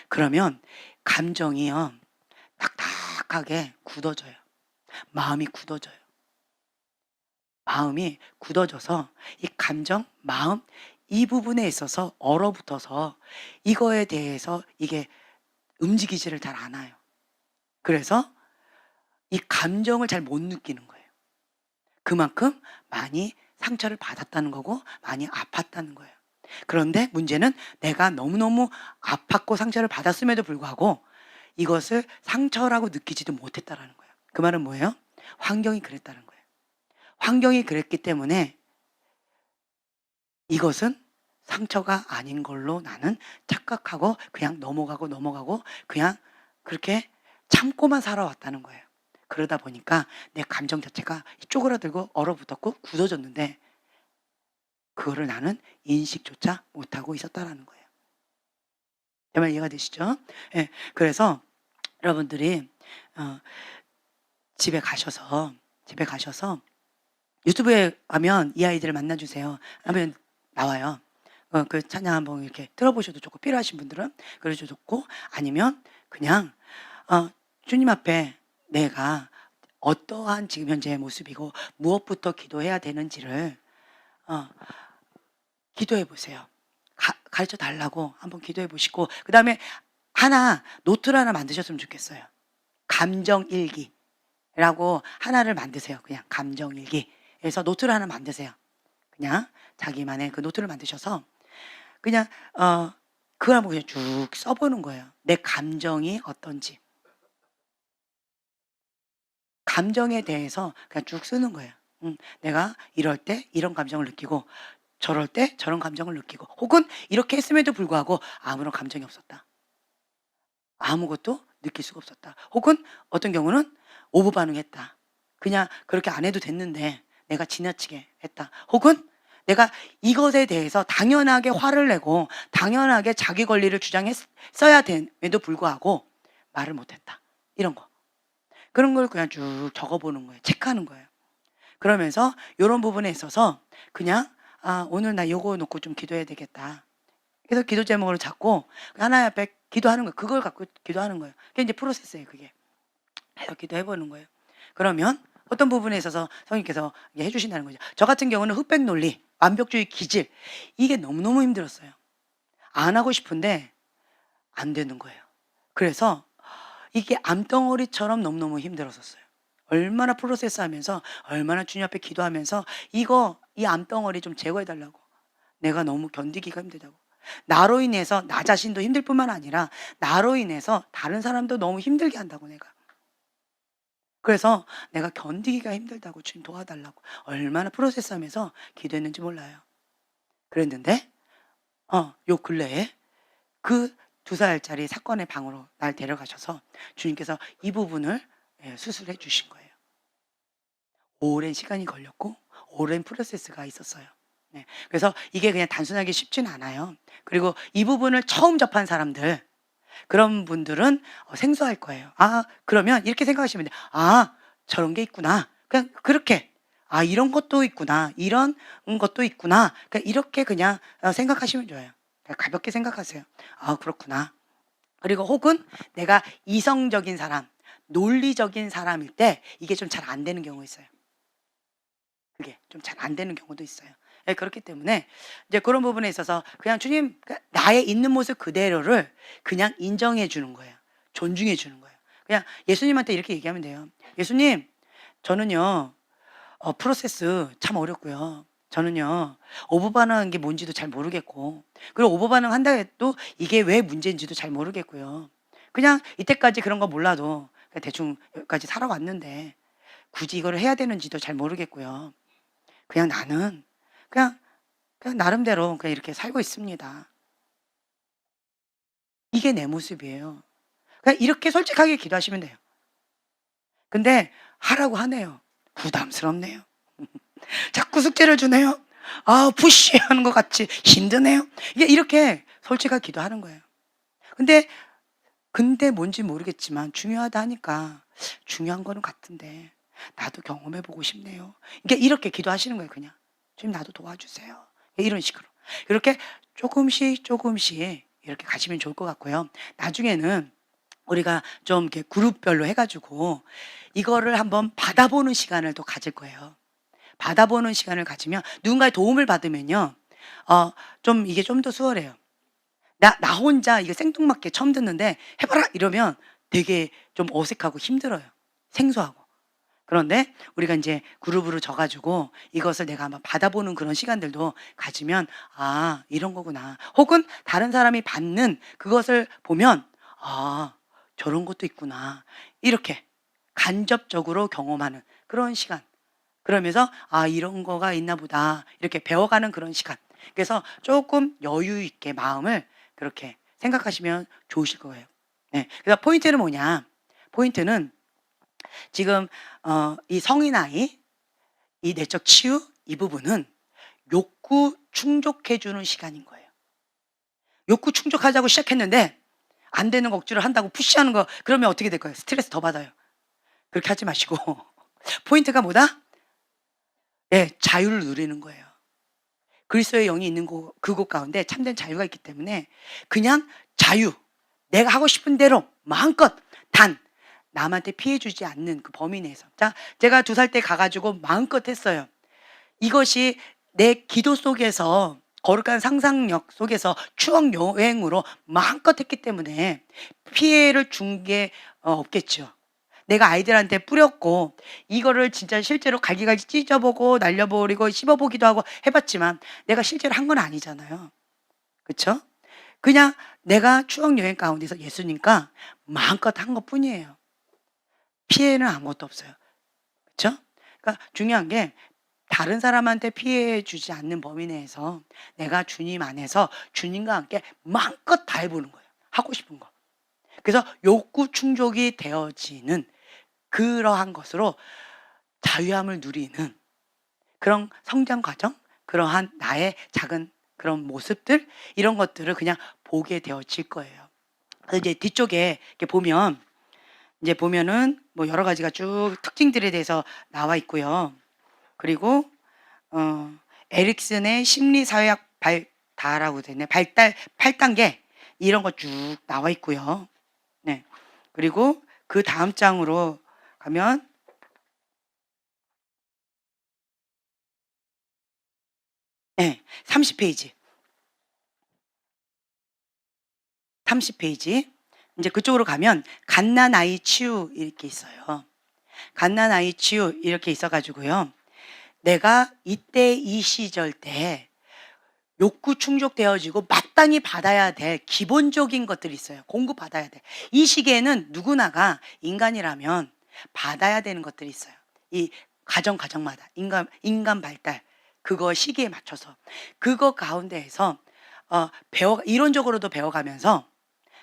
그러면 감정이요, 딱딱하게 굳어져요. 마음이 굳어져요. 마음이 굳어져서 이 감정, 마음, 이 부분에 있어서 얼어붙어서 이거에 대해서 이게 움직이지를 잘 않아요. 그래서 이 감정을 잘 못 느끼는 거예요. 그만큼 많이 상처를 받았다는 거고 많이 아팠다는 거예요. 그런데 문제는 내가 너무너무 아팠고 상처를 받았음에도 불구하고 이것을 상처라고 느끼지도 못했다라는 거예요. 그 말은 뭐예요? 환경이 그랬다는 거예요. 환경이 그랬기 때문에 이것은 상처가 아닌 걸로 나는 착각하고 그냥 넘어가고 그냥 그렇게 참고만 살아왔다는 거예요. 그러다 보니까 내 감정 자체가 쪼그라들고 얼어붙었고 굳어졌는데 그거를 나는 인식조차 못하고 있었다라는 거예요. 제 말 이해가 되시죠? 예. 그래서 여러분들이 집에 가셔서 유튜브에 가면 이 아이들을 만나주세요 하면 나와요. 그 찬양 한번 이렇게 들어보셔도 좋고 필요하신 분들은 그러셔도 좋고 아니면 그냥 주님 앞에 내가 어떠한 지금 현재의 모습이고 무엇부터 기도해야 되는지를 기도해 보세요. 가르쳐 달라고 한번 기도해 보시고 그 다음에 노트를 하나 만드셨으면 좋겠어요. 감정일기라고 하나를 만드세요. 그냥 감정일기. 그래서 노트를 하나 만드세요. 그냥 자기만의 그 노트를 만드셔서 그냥 그걸 한번 그냥 쭉 써보는 거예요. 내 감정이 어떤지. 감정에 대해서 그냥 쭉 쓰는 거예요. 내가 이럴 때 이런 감정을 느끼고 저럴 때 저런 감정을 느끼고 혹은 이렇게 했음에도 불구하고 아무런 감정이 없었다. 아무것도 느낄 수가 없었다. 혹은 어떤 경우는 오버 반응했다. 그냥 그렇게 안 해도 됐는데 내가 지나치게 했다. 혹은 내가 이것에 대해서 당연하게 화를 내고 당연하게 자기 권리를 주장했어야 됨에도 불구하고 말을 못했다. 이런 거. 그런 걸 그냥 쭉 적어보는 거예요. 체크하는 거예요. 그러면서 이런 부분에 있어서 그냥 오늘 나 요거 놓고 좀 기도해야 되겠다. 그래서 기도 제목을 잡고 하나님 앞에 기도하는 거예요. 그걸 갖고 기도하는 거예요. 그게 이제 프로세스예요. 그게. 해서 기도해보는 거예요. 그러면 어떤 부분에 있어서 성령님께서 해주신다는 거죠. 저 같은 경우는 흑백 논리, 완벽주의 기질 이게 너무너무 힘들었어요. 안 하고 싶은데 안 되는 거예요. 그래서 이게 암덩어리처럼 너무너무 힘들었었어요. 얼마나 프로세스 하면서 얼마나 주님 앞에 기도하면서 이 암덩어리 좀 제거해달라고. 내가 너무 견디기가 힘들다고. 나로 인해서 나 자신도 힘들 뿐만 아니라 나로 인해서 다른 사람도 너무 힘들게 한다고 내가. 그래서 내가 견디기가 힘들다고 주님 도와달라고 얼마나 프로세스 하면서 기도했는지 몰라요. 그랬는데 요 근래에 그 2살짜리 사건의 방으로 날 데려가셔서 주님께서 이 부분을 수술해 주신 거예요. 오랜 시간이 걸렸고 오랜 프로세스가 있었어요. 네. 그래서 이게 그냥 단순하게 쉽지는 않아요. 그리고 이 부분을 처음 접한 사람들 그런 분들은 생소할 거예요. 그러면 이렇게 생각하시면 돼요. 저런 게 있구나. 그냥 그렇게 이런 것도 있구나. 이런 것도 있구나. 그러니까 이렇게 그냥 생각하시면 좋아요. 가볍게 생각하세요. 그렇구나. 그리고 혹은 내가 이성적인 사람, 논리적인 사람일 때 이게 좀 잘 안 되는 경우가 있어요. 그게 좀 잘 안 되는 경우도 있어요. 그렇기 때문에 이제 그런 부분에 있어서 그냥 주님 나의 있는 모습 그대로를 그냥 인정해 주는 거예요. 존중해 주는 거예요. 그냥 예수님한테 이렇게 얘기하면 돼요. 예수님, 저는요 프로세스 참 어렵고요. 저는요 오버 반응한 게 뭔지도 잘 모르겠고 그리고 오버 반응 한다 해도 이게 왜 문제인지도 잘 모르겠고요. 그냥 이때까지 그런 거 몰라도 그냥 대충 여기까지 살아왔는데 굳이 이걸 해야 되는지도 잘 모르겠고요. 그냥 나는 그냥 나름대로 그냥 이렇게 살고 있습니다. 이게 내 모습이에요. 그냥 이렇게 솔직하게 기도하시면 돼요. 근데 하라고 하네요. 부담스럽네요. 자꾸 숙제를 주네요. 푸시하는 것 같이 힘드네요. 이게 이렇게 솔직하게 기도하는 거예요. 근데 뭔지 모르겠지만 중요하다 하니까 중요한 거는 같은데 나도 경험해 보고 싶네요. 이렇게 기도하시는 거예요. 그냥 주님 나도 도와주세요. 이런 식으로 이렇게 조금씩 이렇게 가시면 좋을 것 같고요. 나중에는 우리가 좀 이렇게 그룹별로 해가지고 이거를 한번 받아보는 시간을 또 가질 거예요. 받아보는 시간을 가지면 누군가의 도움을 받으면요, 좀 이게 좀 더 수월해요. 나 혼자 이거 생뚱맞게 처음 듣는데 해봐라 이러면 되게 좀 어색하고 힘들어요. 생소하고. 그런데 우리가 이제 그룹으로 져가지고 이것을 내가 한번 받아보는 그런 시간들도 가지면 이런 거구나. 혹은 다른 사람이 받는 그것을 보면 저런 것도 있구나. 이렇게 간접적으로 경험하는 그런 시간. 그러면서 이런 거가 있나 보다. 이렇게 배워가는 그런 시간. 그래서 조금 여유 있게 마음을 그렇게 생각하시면 좋으실 거예요. 네. 그래서 포인트는 뭐냐? 포인트는 지금 이 성인 아이, 이 내적 치유 이 부분은 욕구 충족해 주는 시간인 거예요. 욕구 충족하자고 시작했는데 안 되는 거 억지로 한다고 푸시하는 거 그러면 어떻게 될 거예요? 스트레스 더 받아요. 그렇게 하지 마시고 포인트가 뭐다? 예, 자유를 누리는 거예요. 그리스도의 영이 있는 그곳 가운데 참된 자유가 있기 때문에 그냥 자유, 내가 하고 싶은 대로 마음껏 단 남한테 피해 주지 않는 그 범위 내에서. 자, 제가 2살 때 가가지고 마음껏 했어요. 이것이 내 기도 속에서 거룩한 상상력 속에서 추억 여행으로 마음껏 했기 때문에 피해를 준 게 없겠죠. 내가 아이들한테 뿌렸고 이거를 진짜 실제로 갈기갈기 찢어보고 날려버리고 씹어보기도 하고 해봤지만 내가 실제로 한 건 아니잖아요. 그쵸? 그냥 내가 추억 여행 가운데서 예수님과 마음껏 한 것 뿐이에요. 피해는 아무것도 없어요. 그쵸? 그러니까 중요한 게 다른 사람한테 피해 주지 않는 범위 내에서 내가 주님 안에서 주님과 함께 마음껏 다 해보는 거예요. 하고 싶은 거. 그래서 욕구 충족이 되어지는 그러한 것으로 자유함을 누리는 그런 성장 과정, 그러한 나의 작은 그런 모습들, 이런 것들을 그냥 보게 되어질 거예요. 그래서 이제 뒤쪽에 이렇게 보면, 이제 보면은 뭐 여러 가지가 쭉 특징들에 대해서 나와 있고요. 그리고, 에릭슨의 심리사회학 발달하고 되네. 발달 8단계, 이런 거 쭉 나와 있고요. 네. 그리고 그 다음 장으로 가면, 네, 30페이지. 30페이지. 이제 그쪽으로 가면 갓난 아이 치유 이렇게 있어요. 갓난 아이 치유 이렇게 있어 가지고요. 내가 이때 이 시절 때 욕구 충족되어지고 마땅히 받아야 될 기본적인 것들이 있어요. 공급받아야 돼. 이 시기에는 누구나가 인간이라면 받아야 되는 것들이 있어요. 이 가정마다 인간 발달 그거 시기에 맞춰서 그거 가운데에서 이론적으로도 배워가면서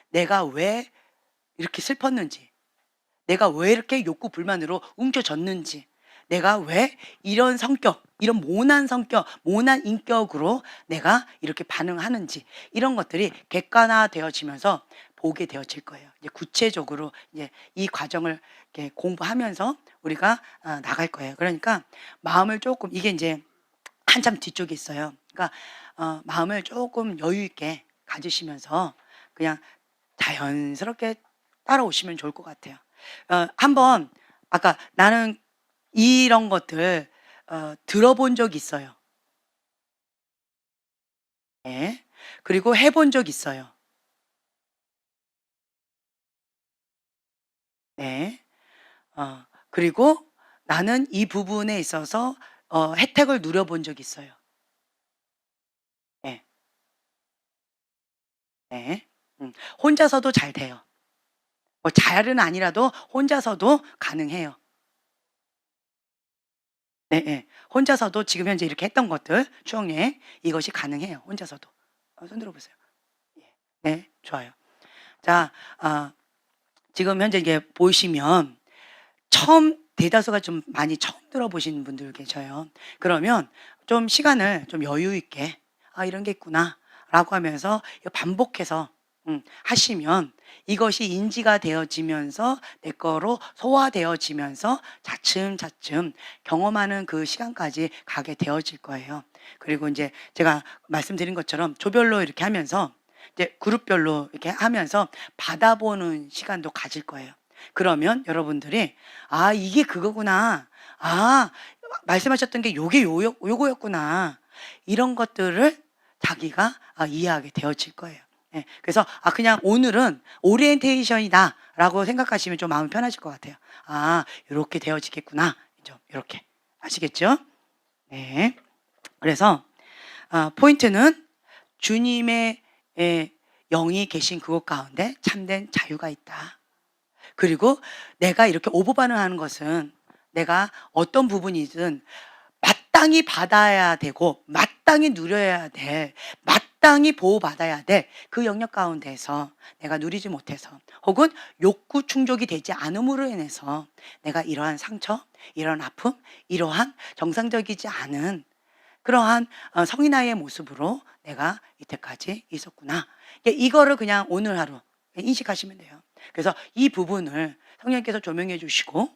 내가 왜 이렇게 슬펐는지, 내가 왜 이렇게 욕구 불만으로 움켜졌는지, 내가 왜 이런 성격, 이런 모난 성격, 모난 인격으로 내가 이렇게 반응하는지, 이런 것들이 객관화되어지면서 보게 되어질 거예요. 이제 구체적으로 이제 이 과정을 이렇게 공부하면서 우리가 나갈 거예요. 그러니까 마음을 조금, 이게 이제 한참 뒤쪽에 있어요. 그러니까 마음을 조금 여유 있게 가지시면서 그냥 자연스럽게 따라오시면 좋을 것 같아요. 한번 아까 나는 이런 것들 들어본 적 있어요. 네. 그리고 해본 적 있어요. 네. 그리고 나는 이 부분에 있어서 혜택을 누려본 적 있어요. 네. 네. 혼자서도 잘 돼요. 뭐 잘은 아니라도 혼자서도 가능해요. 네, 예. 혼자서도 지금 현재 이렇게 했던 것들 추억여행 이것이 가능해요. 혼자서도. 손 들어 보세요. 예. 네, 좋아요. 자, 지금 현재 이게 보시면 처음 대다수가 좀 많이 처음 들어보시는 분들 계셔요. 그러면 좀 시간을 좀 여유 있게 '아 이런 게 있구나.'라고 하면서 이거 반복해서 하시면 이것이 인지가 되어지면서 내 거로 소화되어지면서 차츰차츰 경험하는 그 시간까지 가게 되어질 거예요. 그리고 인제 제가 말씀드린 것처럼 조별로 이렇게 하면서 이제 그룹별로 이렇게 하면서 받아보는 시간도 가질 거예요. 그러면 여러분들이 '아 이게 그거구나. 아 말씀하셨던 게 요거였구나.' 이런 것들을 자기가 이해하게 되어질 거예요. 예. 그래서 그냥 '오늘은 오리엔테이션이다.'라고 생각하시면 좀 마음이 편하실 것 같아요. '아 요렇게 되어지겠구나.' 좀 요렇게. 아시겠죠? 네. 그래서 포인트는 주님의 영이 계신 그곳 가운데 참된 자유가 있다. 그리고 내가 이렇게 오버 반응하는 것은 내가 어떤 부분이든 마땅히 받아야 되고 마땅히 누려야 될, 마땅히 보호받아야 될 그 영역 가운데서 내가 누리지 못해서 혹은 욕구 충족이 되지 않음으로 인해서 내가 이러한 상처, 이러한 아픔, 이러한 정상적이지 않은 그러한 성인아이의 모습으로 내가 이때까지 있었구나. 이거를 그냥 오늘 하루 인식하시면 돼요. 그래서 이 부분을 성령님께서 조명해 주시고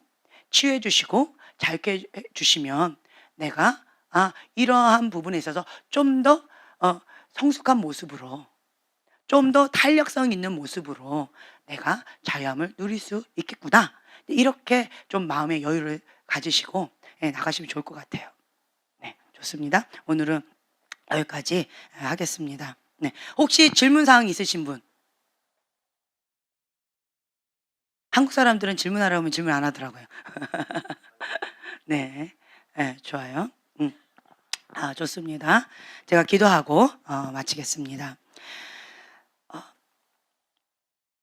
치유해 주시고 자유케 해 주시면 내가 이러한 부분에 있어서 좀 더 성숙한 모습으로 좀 더 탄력성 있는 모습으로 내가 자유함을 누릴 수 있겠구나. 이렇게 좀 마음의 여유를 가지시고 나가시면 좋을 것 같아요. 네, 좋습니다. 오늘은 여기까지 하겠습니다. 네, 혹시 질문 사항 있으신 분? 한국 사람들은 질문하라고 하면 질문 안 하더라고요. 네, 네, 좋아요. 좋습니다. 제가 기도하고 마치겠습니다.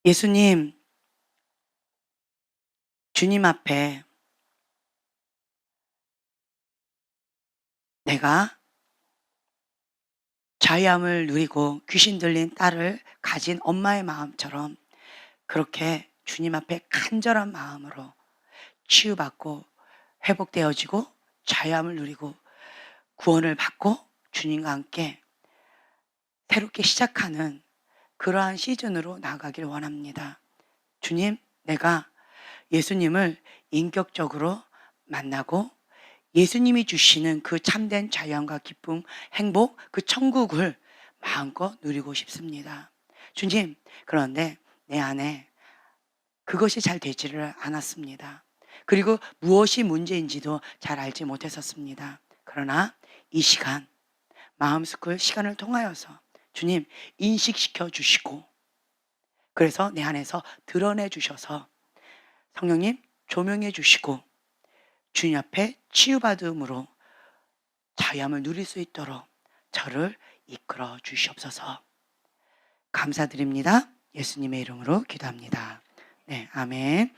예수님, 주님 앞에 내가 자유함을 누리고 귀신 들린 딸을 가진 엄마의 마음처럼 그렇게 주님 앞에 간절한 마음으로 치유받고 회복되어지고 자유함을 누리고 구원을 받고 주님과 함께 새롭게 시작하는 그러한 시즌으로 나아가길 원합니다. 주님, 내가 예수님을 인격적으로 만나고 예수님이 주시는 그 참된 자유함과 기쁨, 행복, 그 천국을 마음껏 누리고 싶습니다. 주님, 그런데 내 안에 그것이 잘 되지를 않았습니다. 그리고 무엇이 문제인지도 잘 알지 못했었습니다. 그러나 이 시간, 마음스쿨 시간을 통하여서 주님 인식시켜 주시고 그래서 내 안에서 드러내 주셔서 성령님 조명해 주시고 주님 앞에 치유받음으로 자유함을 누릴 수 있도록 저를 이끌어 주시옵소서. 감사드립니다. 예수님의 이름으로 기도합니다. 네, 아멘.